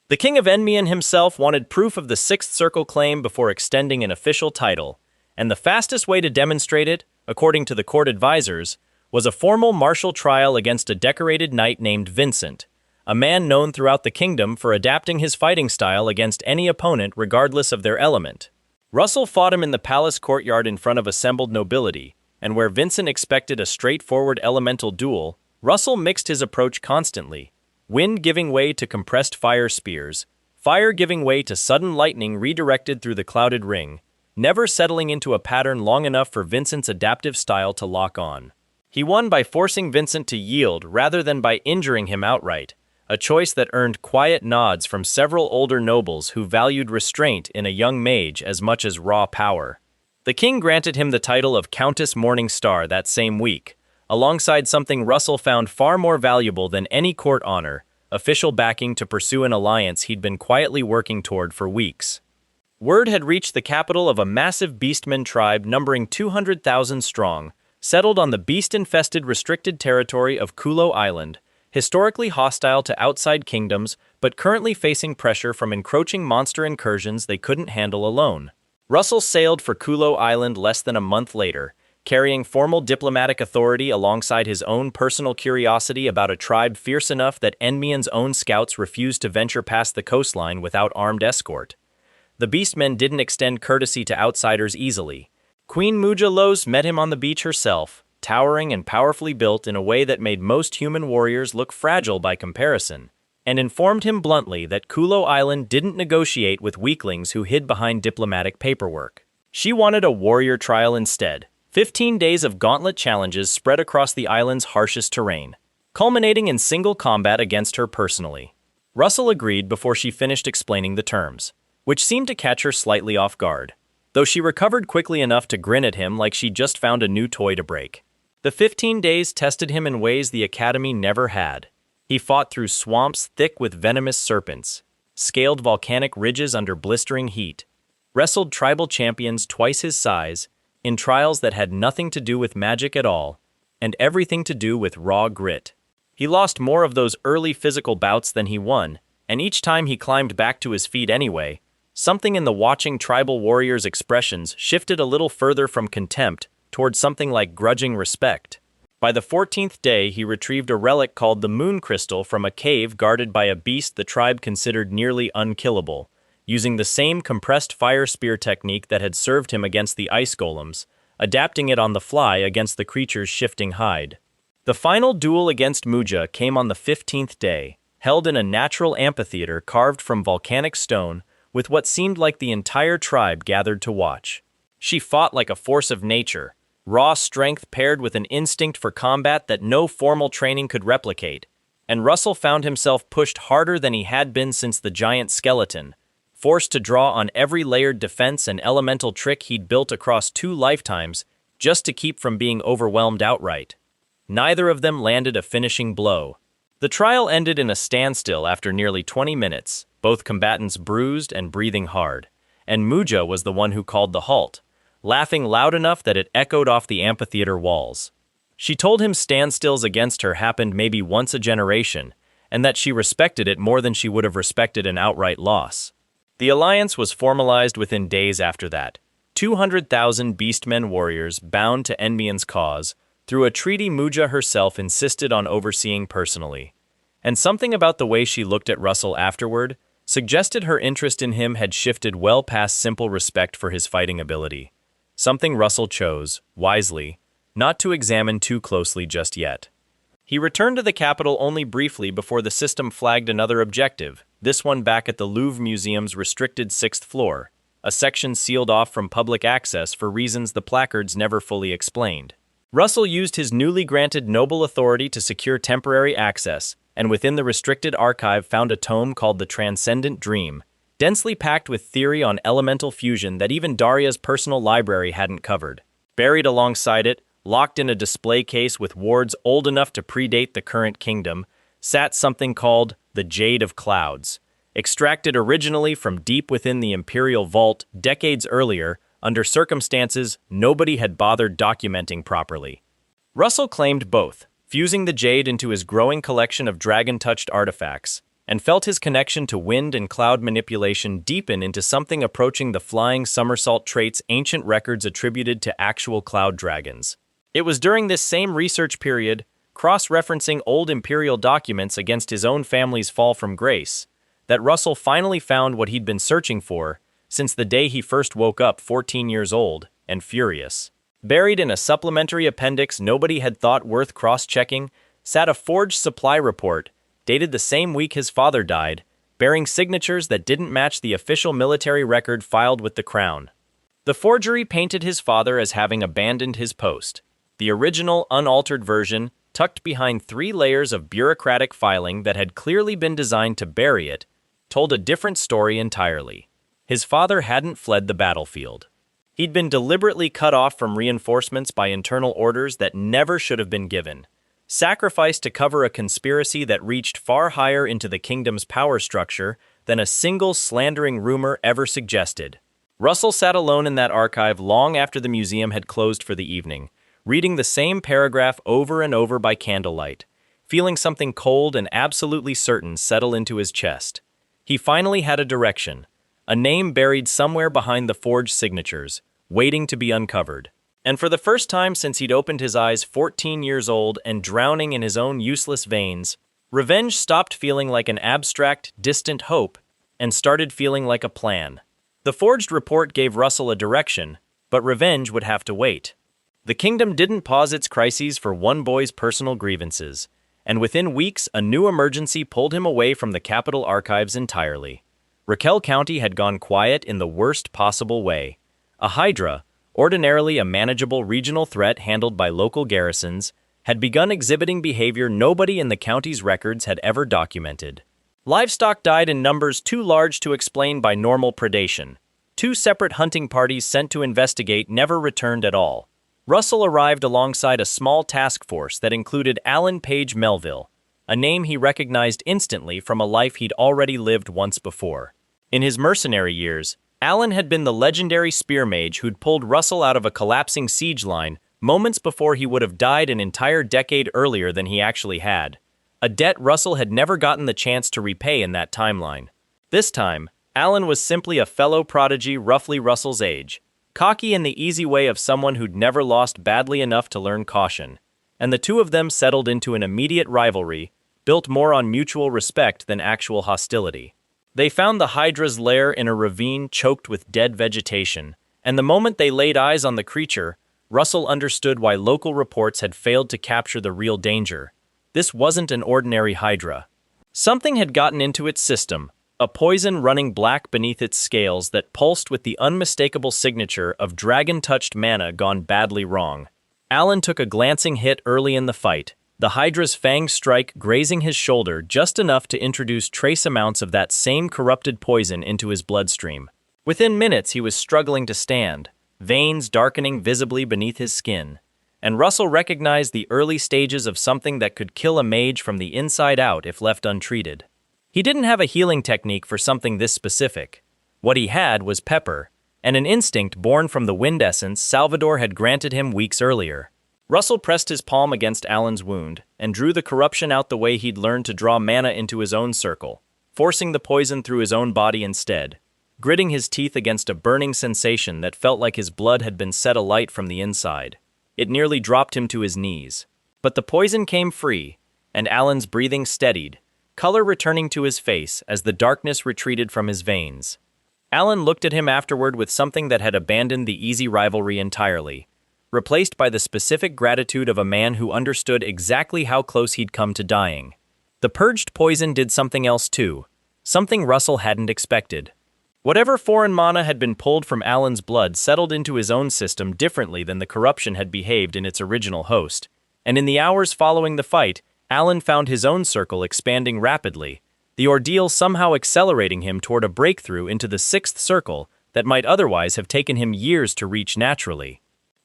The King of Enmian himself wanted proof of the 6th circle claim before extending an official title, and the fastest way to demonstrate it, according to the court advisors, was a formal martial trial against a decorated knight named Vincent, a man known throughout the kingdom for adapting his fighting style against any opponent regardless of their element. Russell fought him in the palace courtyard in front of assembled nobility, and where Vincent expected a straightforward elemental duel, Russell mixed his approach constantly, wind giving way to compressed fire spears, fire giving way to sudden lightning redirected through the clouded ring, never settling into a pattern long enough for Vincent's adaptive style to lock on. He won by forcing Vincent to yield rather than by injuring him outright, a choice that earned quiet nods from several older nobles who valued restraint in a young mage as much as raw power. The king granted him the title of Countess Morningstar that same week, alongside something Russell found far more valuable than any court honor, official backing to pursue an alliance he'd been quietly working toward for weeks. Word had reached the capital of a massive beastmen tribe numbering 200,000 strong, settled on the beast-infested restricted territory of Kulo Island, historically hostile to outside kingdoms but currently facing pressure from encroaching monster incursions they couldn't handle alone. Russell sailed for Kulo Island less than a month later, carrying formal diplomatic authority alongside his own personal curiosity about a tribe fierce enough that Enmian's own scouts refused to venture past the coastline without armed escort. The beastmen didn't extend courtesy to outsiders easily. Queen Mujalos met him on the beach herself, towering and powerfully built in a way that made most human warriors look fragile by comparison, and informed him bluntly that Kulo Island didn't negotiate with weaklings who hid behind diplomatic paperwork. She wanted a warrior trial instead, 15 days of gauntlet challenges spread across the island's harshest terrain, culminating in single combat against her personally. Russell agreed before she finished explaining the terms, which seemed to catch her slightly off guard, though she recovered quickly enough to grin at him like she'd just found a new toy to break. The 15 days tested him in ways the Academy never had. He fought through swamps thick with venomous serpents, scaled volcanic ridges under blistering heat, wrestled tribal champions twice his size, in trials that had nothing to do with magic at all, and everything to do with raw grit. He lost more of those early physical bouts than he won, and each time he climbed back to his feet anyway, something in the watching tribal warriors' expressions shifted a little further from contempt toward something like grudging respect. By the 14th day, he retrieved a relic called the Moon Crystal from a cave guarded by a beast the tribe considered nearly unkillable, using the same compressed fire spear technique that had served him against the ice golems, adapting it on the fly against the creature's shifting hide. The final duel against Muja came on the 15th day, held in a natural amphitheater carved from volcanic stone, with what seemed like the entire tribe gathered to watch. She fought like a force of nature, raw strength paired with an instinct for combat that no formal training could replicate, and Russell found himself pushed harder than he had been since the giant skeleton, forced to draw on every layered defense and elemental trick he'd built across 2 lifetimes just to keep from being overwhelmed outright. Neither of them landed a finishing blow. The trial ended in a standstill after nearly 20 minutes, both combatants bruised and breathing hard, and Muja was the one who called the halt, laughing loud enough that it echoed off the amphitheater walls. She told him standstills against her happened maybe once a generation, and that she respected it more than she would have respected an outright loss. The alliance was formalized within days after that. 200,000 Beastmen warriors bound to Enmian's cause, through a treaty Muja herself insisted on overseeing personally. And something about the way she looked at Russell afterward suggested her interest in him had shifted well past simple respect for his fighting ability. Something Russell chose, wisely, not to examine too closely just yet. He returned to the capital only briefly before the system flagged another objective, this one back at the Louvre Museum's restricted 6th floor, a section sealed off from public access for reasons the placards never fully explained. Russell used his newly granted noble authority to secure temporary access, and within the restricted archive found a tome called The Transcendent Dream, densely packed with theory on elemental fusion that even Daria's personal library hadn't covered. Buried alongside it, locked in a display case with wards old enough to predate the current kingdom, sat something called the Jade of Clouds, extracted originally from deep within the Imperial Vault decades earlier, under circumstances nobody had bothered documenting properly. Russell claimed both, fusing the jade into his growing collection of dragon-touched artifacts, and felt his connection to wind and cloud manipulation deepen into something approaching the flying somersault traits ancient records attributed to actual cloud dragons. It was during this same research period, cross-referencing old Imperial documents against his own family's fall from grace, that Russell finally found what he'd been searching for since the day he first woke up 14 years old and furious. Buried in a supplementary appendix nobody had thought worth cross-checking sat a forged supply report, dated the same week his father died, bearing signatures that didn't match the official military record filed with the crown. The forgery painted his father as having abandoned his post. The original, unaltered version, tucked behind 3 layers of bureaucratic filing that had clearly been designed to bury it, told a different story entirely. His father hadn't fled the battlefield. He'd been deliberately cut off from reinforcements by internal orders that never should have been given, sacrificed to cover a conspiracy that reached far higher into the kingdom's power structure than a single slandering rumor ever suggested. Russell sat alone in that archive long after the museum had closed for the evening, reading the same paragraph over and over by candlelight, feeling something cold and absolutely certain settle into his chest. He finally had a direction, a name buried somewhere behind the forged signatures, waiting to be uncovered. And for the first time since he'd opened his eyes 14 years old and drowning in his own useless veins, revenge stopped feeling like an abstract, distant hope and started feeling like a plan. The forged report gave Russell a direction, but revenge would have to wait. The kingdom didn't pause its crises for one boy's personal grievances, and within weeks a new emergency pulled him away from the capital archives entirely. Raquel County had gone quiet in the worst possible way. A Hydra, ordinarily a manageable regional threat handled by local garrisons, had begun exhibiting behavior nobody in the county's records had ever documented. Livestock died in numbers too large to explain by normal predation. 2 separate hunting parties sent to investigate never returned at all. Russell arrived alongside a small task force that included Alan Page Melville, a name he recognized instantly from a life he'd already lived once before. In his mercenary years, Alan had been the legendary spear mage who'd pulled Russell out of a collapsing siege line moments before he would have died an entire decade earlier than he actually had, a debt Russell had never gotten the chance to repay in that timeline. This time, Alan was simply a fellow prodigy roughly Russell's age, cocky in the easy way of someone who'd never lost badly enough to learn caution, and the two of them settled into an immediate rivalry, built more on mutual respect than actual hostility. They found the Hydra's lair in a ravine choked with dead vegetation, and the moment they laid eyes on the creature, Russell understood why local reports had failed to capture the real danger. This wasn't an ordinary Hydra. Something had gotten into its system, a poison running black beneath its scales that pulsed with the unmistakable signature of dragon-touched mana gone badly wrong. Alan took a glancing hit early in the fight, the Hydra's fang strike grazing his shoulder just enough to introduce trace amounts of that same corrupted poison into his bloodstream. Within minutes he was struggling to stand, veins darkening visibly beneath his skin, and Russell recognized the early stages of something that could kill a mage from the inside out if left untreated. He didn't have a healing technique for something this specific. What he had was pepper, and an instinct born from the wind essence Salvador had granted him weeks earlier. Russell pressed his palm against Alan's wound and drew the corruption out the way he'd learned to draw mana into his own circle, forcing the poison through his own body instead, gritting his teeth against a burning sensation that felt like his blood had been set alight from the inside. It nearly dropped him to his knees. But the poison came free, and Alan's breathing steadied, color returning to his face as the darkness retreated from his veins. Alan looked at him afterward with something that had abandoned the easy rivalry entirely, replaced by the specific gratitude of a man who understood exactly how close he'd come to dying. The purged poison did something else too, something Russell hadn't expected. Whatever foreign mana had been pulled from Alan's blood settled into his own system differently than the corruption had behaved in its original host, and in the hours following the fight, Alan found his own circle expanding rapidly, the ordeal somehow accelerating him toward a breakthrough into the sixth circle that might otherwise have taken him years to reach naturally.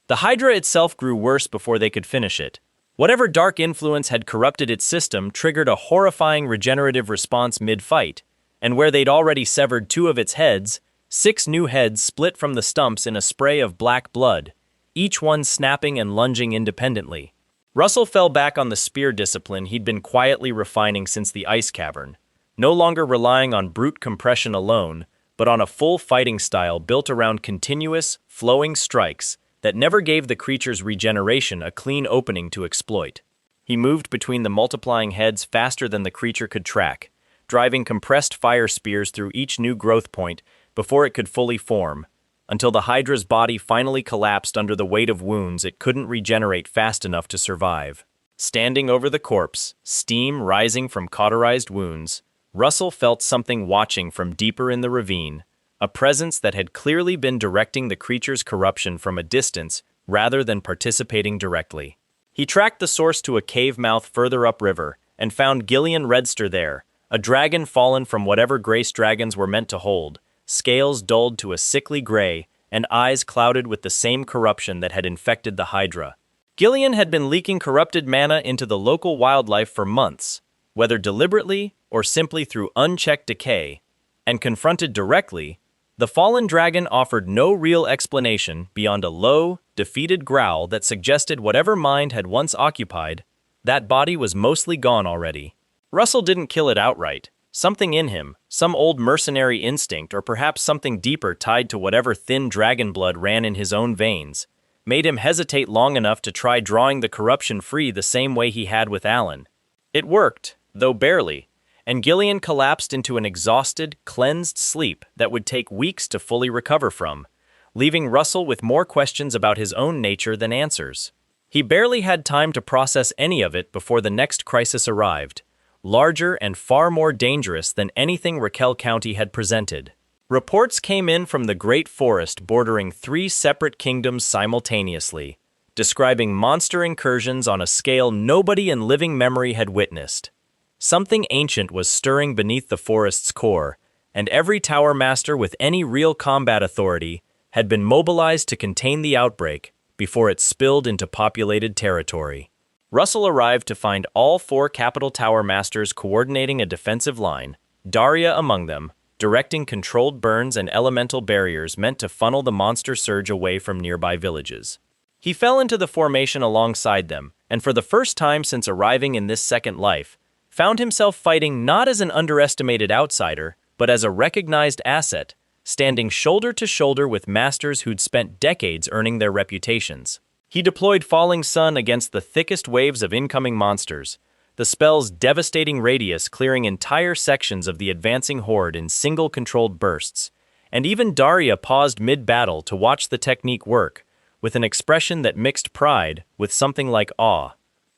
The Hydra itself grew worse before they could finish it. Whatever dark influence had corrupted its system triggered a horrifying regenerative response mid-fight, and where they'd already severed 2 of its heads, 6 new heads split from the stumps in a spray of black blood, each one snapping and lunging independently. Russell fell back on the spear discipline he'd been quietly refining since the ice cavern, no longer relying on brute compression alone, but on a full fighting style built around continuous, flowing strikes that never gave the creature's regeneration a clean opening to exploit. He moved between the multiplying heads faster than the creature could track, driving compressed fire spears through each new growth point before it could fully form, until the Hydra's body finally collapsed under the weight of wounds it couldn't regenerate fast enough to survive. Standing over the corpse, steam rising from cauterized wounds, Russell felt something watching from deeper in the ravine, a presence that had clearly been directing the creature's corruption from a distance rather than participating directly. He tracked the source to a cave mouth further upriver and found Gillian Redster there, a dragon fallen from whatever grace dragons were meant to hold, scales dulled to a sickly gray and eyes clouded with the same corruption that had infected the Hydra. Gillian had been leaking corrupted mana into the local wildlife for months, whether deliberately or simply through unchecked decay, and confronted directly, the fallen dragon offered no real explanation beyond a low, defeated growl that suggested whatever mind had once occupied, that body was mostly gone already. Russell didn't kill it outright. Something in him, some old mercenary instinct or perhaps something deeper tied to whatever thin dragon blood ran in his own veins, made him hesitate long enough to try drawing the corruption free the same way he had with Alan. It worked, though barely, and Gillian collapsed into an exhausted, cleansed sleep that would take weeks to fully recover from, leaving Russell with more questions about his own nature than answers. He barely had time to process any of it before the next crisis arrived, larger and far more dangerous than anything Raquel County had presented. Reports came in from the great forest bordering 3 separate kingdoms simultaneously, describing monster incursions on a scale nobody in living memory had witnessed. Something ancient was stirring beneath the forest's core, and every tower master with any real combat authority had been mobilized to contain the outbreak before it spilled into populated territory. Russell arrived to find all 4 capital tower masters coordinating a defensive line, Daria among them, directing controlled burns and elemental barriers meant to funnel the monster surge away from nearby villages. He fell into the formation alongside them, and for the first time since arriving in this second life, found himself fighting not as an underestimated outsider, but as a recognized asset, standing shoulder to shoulder with masters who'd spent decades earning their reputations. He deployed Falling Sun against the thickest waves of incoming monsters, the spell's devastating radius clearing entire sections of the advancing horde in single controlled bursts, and even Daria paused mid-battle to watch the technique work, with an expression that mixed pride with something like awe.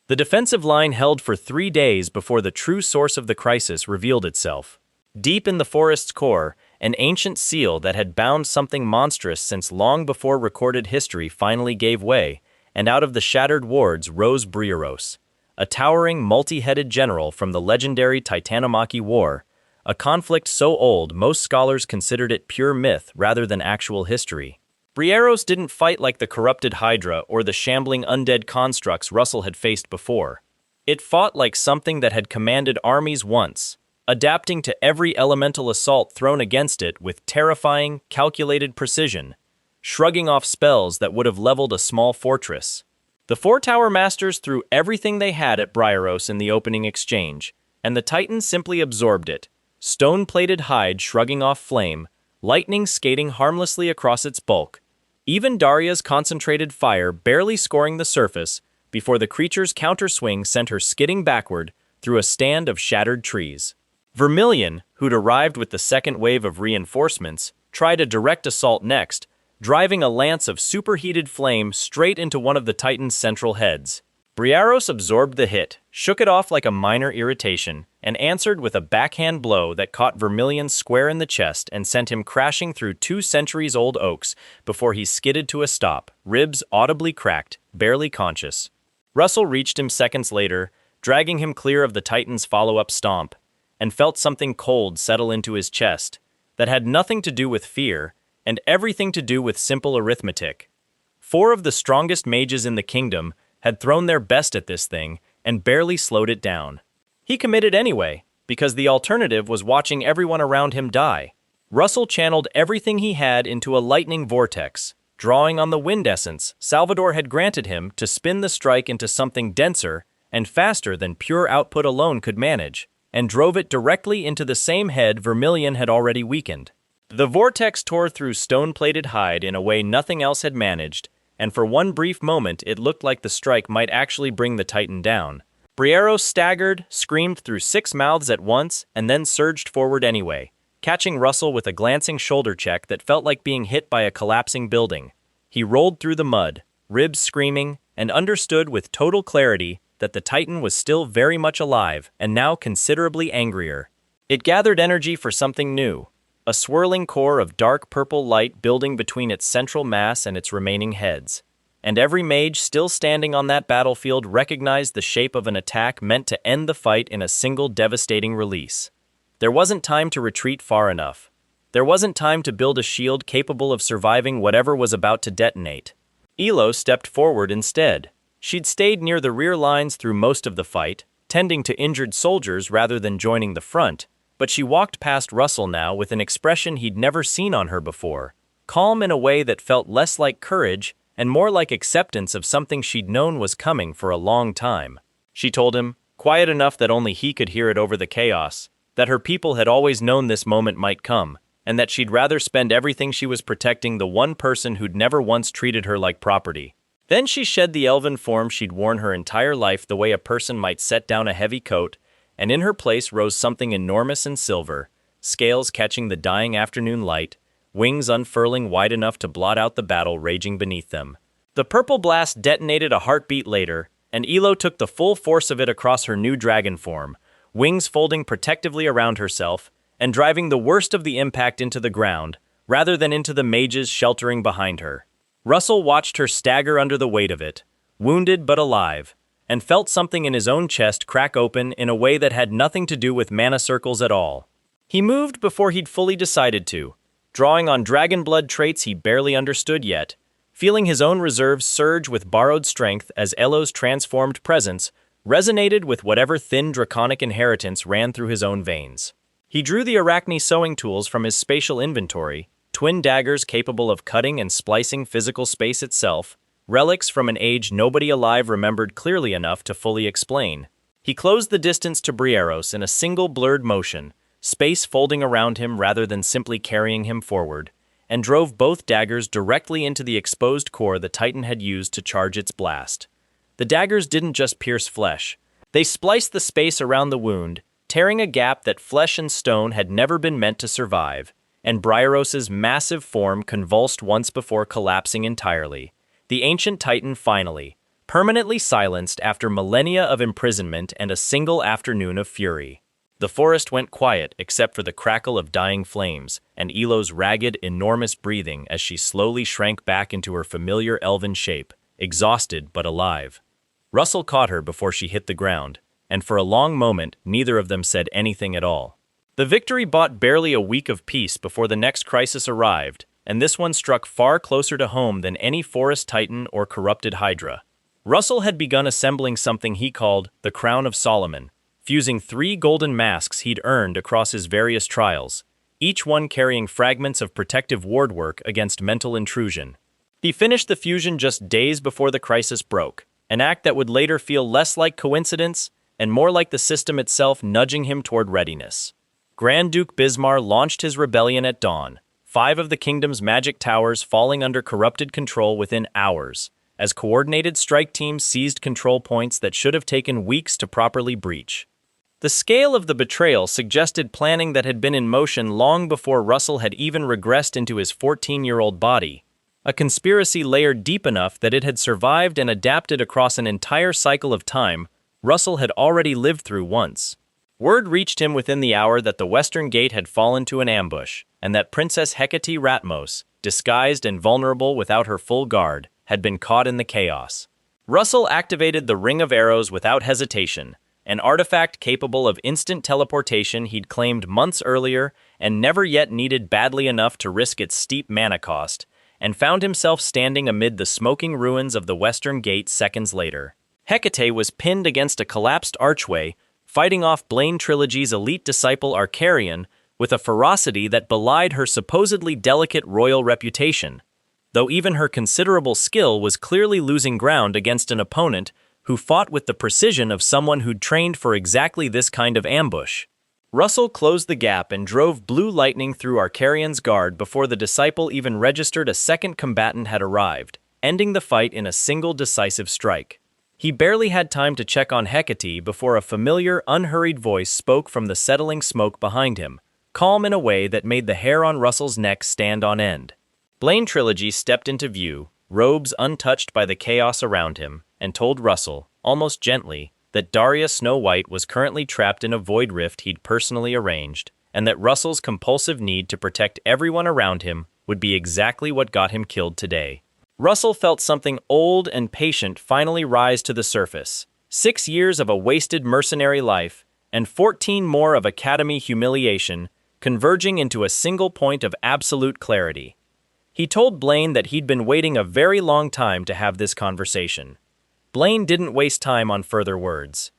The defensive line held for 3 days before the true source of the crisis revealed itself. Deep in the forest's core, an ancient seal that had bound something monstrous since long before recorded history finally gave way, and out of the shattered wards rose Brioros, a towering, multi-headed general from the legendary Titanomachy War, a conflict so old most scholars considered it pure myth rather than actual history. Brieros didn't fight like the corrupted Hydra or the shambling undead constructs Russell had faced before. It fought like something that had commanded armies once, adapting to every elemental assault thrown against it with terrifying, calculated precision, shrugging off spells that would have leveled a small fortress. The 4 Tower Masters threw everything they had at Brieros in the opening exchange, and the Titan simply absorbed it, stone-plated hide shrugging off flame, lightning skating harmlessly across its bulk, even Daria's concentrated fire barely scoring the surface before the creature's counterswing sent her skidding backward through a stand of shattered trees. Vermilion, who'd arrived with the second wave of reinforcements, tried a direct assault next, driving a lance of superheated flame straight into one of the Titan's central heads. Brieros absorbed the hit, shook it off like a minor irritation, and answered with a backhand blow that caught Vermilion square in the chest and sent him crashing through 2 centuries-old oaks before he skidded to a stop, ribs audibly cracked, barely conscious. Russell reached him seconds later, dragging him clear of the Titan's follow-up stomp, and felt something cold settle into his chest that had nothing to do with fear and everything to do with simple arithmetic. 4 of the strongest mages in the kingdom had thrown their best at this thing and barely slowed it down. He committed anyway, because the alternative was watching everyone around him die. Russell channeled everything he had into a lightning vortex, drawing on the wind essence Salvador had granted him to spin the strike into something denser and faster than pure output alone could manage, and drove it directly into the same head Vermilion had already weakened. The vortex tore through stone-plated hide in a way nothing else had managed, and for one brief moment it looked like the strike might actually bring the Titan down. Brieros staggered, screamed through 6 mouths at once, and then surged forward anyway, catching Russell with a glancing shoulder check that felt like being hit by a collapsing building. He rolled through the mud, ribs screaming, and understood with total clarity that the Titan was still very much alive and now considerably angrier. It gathered energy for something new, a swirling core of dark purple light building between its central mass and its remaining heads. And every mage still standing on that battlefield recognized the shape of an attack meant to end the fight in a single devastating release. There wasn't time to retreat far enough. There wasn't time to build a shield capable of surviving whatever was about to detonate. Elo stepped forward instead. She'd stayed near the rear lines through most of the fight, tending to injured soldiers rather than joining the front, but she walked past Russell now with an expression he'd never seen on her before, calm in a way that felt less like courage and more like acceptance of something she'd known was coming for a long time. She told him, quiet enough that only he could hear it over the chaos, that her people had always known this moment might come, and that she'd rather spend everything she was protecting the one person who'd never once treated her like property. Then she shed the elven form she'd worn her entire life the way a person might set down a heavy coat, and in her place rose something enormous and silver, scales catching the dying afternoon light, wings unfurling wide enough to blot out the battle raging beneath them. The purple blast detonated a heartbeat later, and Elo took the full force of it across her new dragon form, wings folding protectively around herself, and driving the worst of the impact into the ground, rather than into the mages sheltering behind her. Russell watched her stagger under the weight of it, wounded but alive, and felt something in his own chest crack open in a way that had nothing to do with mana circles at all. He moved before he'd fully decided to, drawing on dragon blood traits he barely understood yet, feeling his own reserves surge with borrowed strength as Elo's transformed presence resonated with whatever thin draconic inheritance ran through his own veins. He drew the Arachne sewing tools from his spatial inventory, twin daggers capable of cutting and splicing physical space itself, relics from an age nobody alive remembered clearly enough to fully explain. He closed the distance to Brieros in a single blurred motion, space folding around him rather than simply carrying him forward, and drove both daggers directly into the exposed core the Titan had used to charge its blast. The daggers didn't just pierce flesh. They spliced the space around the wound, tearing a gap that flesh and stone had never been meant to survive, and Brieros's massive form convulsed once before collapsing entirely. The ancient Titan finally, permanently silenced after millennia of imprisonment and a single afternoon of fury. The forest went quiet except for the crackle of dying flames and Elo's ragged, enormous breathing as she slowly shrank back into her familiar elven shape, exhausted but alive. Russell caught her before she hit the ground, and for a long moment neither of them said anything at all. The victory bought barely a week of peace before the next crisis arrived, and this one struck far closer to home than any forest titan or corrupted hydra. Russell had begun assembling something he called the Crown of Solomon, fusing 3 golden masks he'd earned across his various trials, each one carrying fragments of protective wardwork against mental intrusion. He finished the fusion just days before the crisis broke, an act that would later feel less like coincidence and more like the system itself nudging him toward readiness. Grand Duke Bismar launched his rebellion at dawn, 5 of the kingdom's magic towers falling under corrupted control within hours, as coordinated strike teams seized control points that should have taken weeks to properly breach. The scale of the betrayal suggested planning that had been in motion long before Russell had even regressed into his 14-year-old body, a conspiracy layered deep enough that it had survived and adapted across an entire cycle of time Russell had already lived through once. Word reached him within the hour that the Western Gate had fallen to an ambush, and that Princess Hecate Ratmos, disguised and vulnerable without her full guard, had been caught in the chaos. Russell activated the Ring of Arrows without hesitation, an artifact capable of instant teleportation he'd claimed months earlier and never yet needed badly enough to risk its steep mana cost, and found himself standing amid the smoking ruins of the Western Gate seconds later. Hecate was pinned against a collapsed archway, fighting off Blaine Trilogy's elite disciple Arcarion with a ferocity that belied her supposedly delicate royal reputation, though even her considerable skill was clearly losing ground against an opponent who fought with the precision of someone who'd trained for exactly this kind of ambush. Russell closed the gap and drove blue lightning through Arcarion's guard before the disciple even registered a second combatant had arrived, ending the fight in a single decisive strike. He barely had time to check on Hecate before a familiar, unhurried voice spoke from the settling smoke behind him, calm in a way that made the hair on Russell's neck stand on end. Blaine Trilogy stepped into view, robes untouched by the chaos around him, and told Russell, almost gently, that Daria Snow White was currently trapped in a void rift he'd personally arranged, and that Russell's compulsive need to protect everyone around him would be exactly what got him killed today. Russell felt something old and patient finally rise to the surface. 6 years of a wasted mercenary life, and 14 more of academy humiliation, converging into a single point of absolute clarity. He told Blaine that he'd been waiting a very long time to have this conversation. Blaine didn't waste time on further words.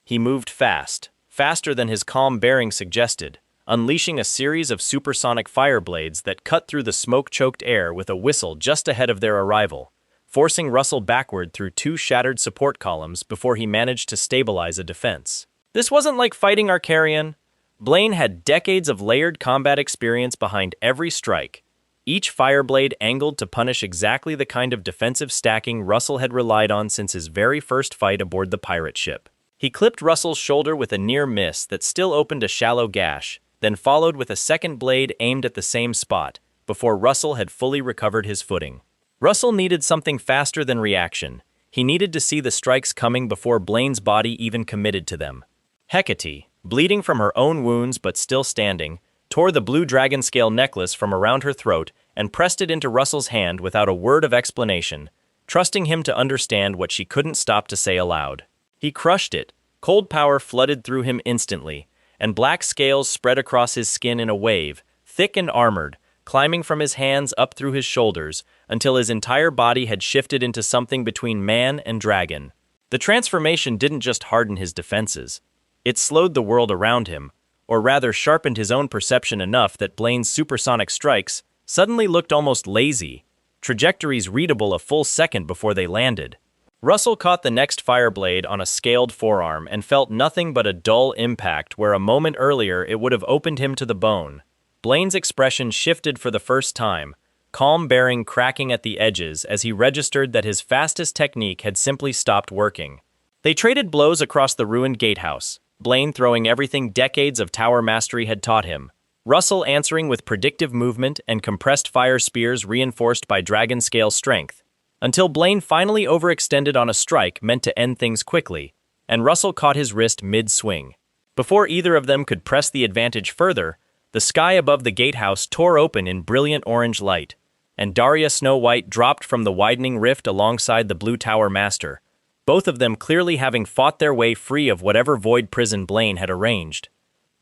He moved fast, faster than his calm bearing suggested, unleashing a series of supersonic fire blades that cut through the smoke-choked air with a whistle just ahead of their arrival, forcing Russell backward through 2 shattered support columns before he managed to stabilize a defense. This wasn't like fighting Arcarion. Blaine had decades of layered combat experience behind every strike, each fireblade angled to punish exactly the kind of defensive stacking Russell had relied on since his very first fight aboard the pirate ship. He clipped Russell's shoulder with a near miss that still opened a shallow gash, then followed with a second blade aimed at the same spot, before Russell had fully recovered his footing. Russell needed something faster than reaction. He needed to see the strikes coming before Blaine's body even committed to them. Hecate, bleeding from her own wounds but still standing, tore the blue dragon scale necklace from around her throat and pressed it into Russell's hand without a word of explanation, trusting him to understand what she couldn't stop to say aloud. He crushed it. Cold power flooded through him instantly, and black scales spread across his skin in a wave, thick and armored, climbing from his hands up through his shoulders until his entire body had shifted into something between man and dragon. The transformation didn't just harden his defenses. It slowed the world around him, or rather sharpened his own perception enough that Blaine's supersonic strikes suddenly looked almost lazy, trajectories readable a full second before they landed. Russell caught the next fire blade on a scaled forearm and felt nothing but a dull impact where a moment earlier it would have opened him to the bone. Blaine's expression shifted for the first time, calm bearing cracking at the edges as he registered that his fastest technique had simply stopped working. They traded blows across the ruined gatehouse, Blaine throwing everything decades of tower mastery had taught him, Russell answering with predictive movement and compressed fire spears reinforced by dragon scale strength, until Blaine finally overextended on a strike meant to end things quickly, and Russell caught his wrist mid-swing. Before either of them could press the advantage further, the sky above the gatehouse tore open in brilliant orange light, and Daria Snow White dropped from the widening rift alongside the Blue Tower Master, both of them clearly having fought their way free of whatever void prison Blaine had arranged.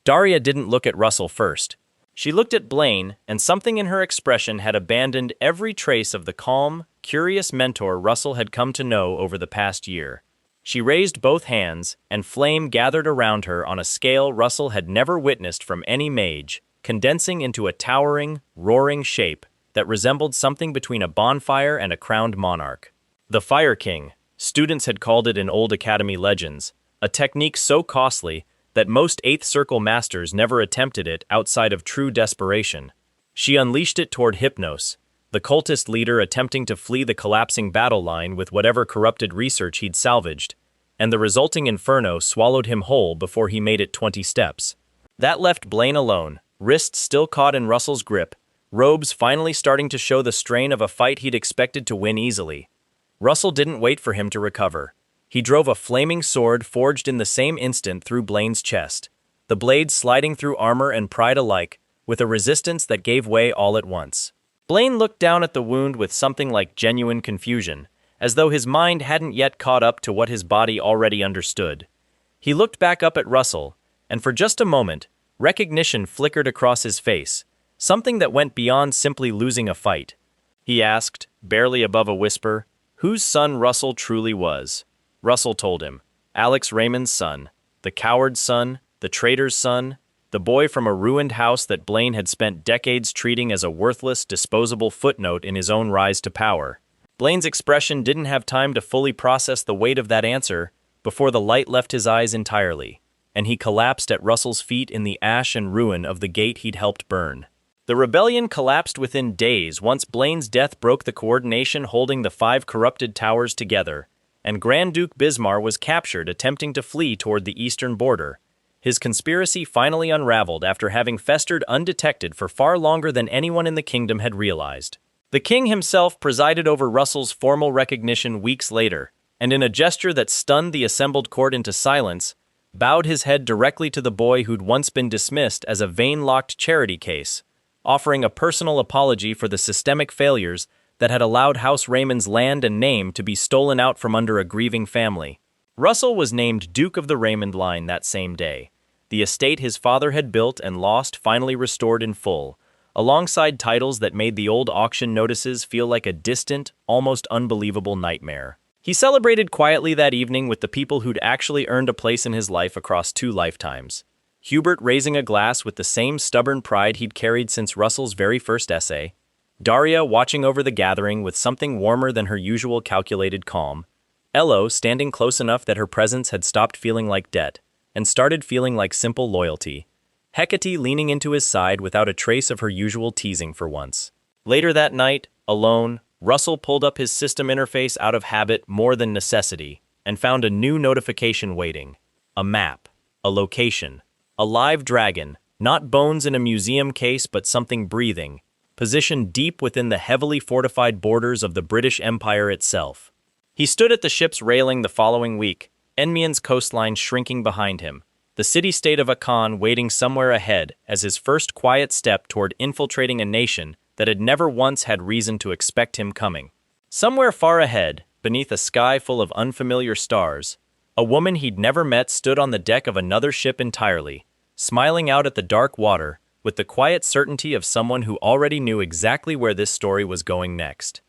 Daria didn't look at Russell first. She looked at Blaine, and something in her expression had abandoned every trace of the calm, curious mentor Russell had come to know over the past year. She raised both hands, and flame gathered around her on a scale Russell had never witnessed from any mage, condensing into a towering, roaring shape that resembled something between a bonfire and a crowned monarch. The Fire King, students had called it in old academy legends, a technique so costly that most Eighth Circle masters never attempted it outside of true desperation. She unleashed it toward Hypnos, the cultist leader attempting to flee the collapsing battle line with whatever corrupted research he'd salvaged, and the resulting inferno swallowed him whole before he made it 20 steps. That left Blaine alone, wrists still caught in Russell's grip, robes finally starting to show the strain of a fight he'd expected to win easily. Russell didn't wait for him to recover. He drove a flaming sword forged in the same instant through Blaine's chest, the blade sliding through armor and pride alike, with a resistance that gave way all at once. Blaine looked down at the wound with something like genuine confusion, as though his mind hadn't yet caught up to what his body already understood. He looked back up at Russell, and for just a moment, recognition flickered across his face, something that went beyond simply losing a fight. He asked, barely above a whisper, whose son Russell truly was. Russell told him, Alex Raymond's son, the coward's son, the traitor's son, the boy from a ruined house that Blaine had spent decades treating as a worthless, disposable footnote in his own rise to power. Blaine's expression didn't have time to fully process the weight of that answer before the light left his eyes entirely, and he collapsed at Russell's feet in the ash and ruin of the gate he'd helped burn. The rebellion collapsed within days once Blaine's death broke the coordination holding the 5 corrupted towers together, and Grand Duke Bismar was captured attempting to flee toward the eastern border. His conspiracy finally unraveled after having festered undetected for far longer than anyone in the kingdom had realized. The king himself presided over Russell's formal recognition weeks later, and in a gesture that stunned the assembled court into silence, bowed his head directly to the boy who'd once been dismissed as a vein-locked charity case, offering a personal apology for the systemic failures that had allowed House Raymond's land and name to be stolen out from under a grieving family. Russell was named Duke of the Raymond line that same day, the estate his father had built and lost finally restored in full, alongside titles that made the old auction notices feel like a distant, almost unbelievable nightmare. He celebrated quietly that evening with the people who'd actually earned a place in his life across 2 lifetimes. Hubert raising a glass with the same stubborn pride he'd carried since Russell's very first essay, Daria watching over the gathering with something warmer than her usual calculated calm, Ello standing close enough that her presence had stopped feeling like debt and started feeling like simple loyalty, Hecate leaning into his side without a trace of her usual teasing for once. Later that night, alone, Russell pulled up his system interface out of habit more than necessity and found a new notification waiting. A map, a location, a live dragon, not bones in a museum case but something breathing, positioned deep within the heavily fortified borders of the British Empire itself. He stood at the ship's railing the following week, Enmian's coastline shrinking behind him, the city-state of Akan waiting somewhere ahead as his first quiet step toward infiltrating a nation that had never once had reason to expect him coming. Somewhere far ahead, beneath a sky full of unfamiliar stars, a woman he'd never met stood on the deck of another ship entirely, smiling out at the dark water with the quiet certainty of someone who already knew exactly where this story was going next.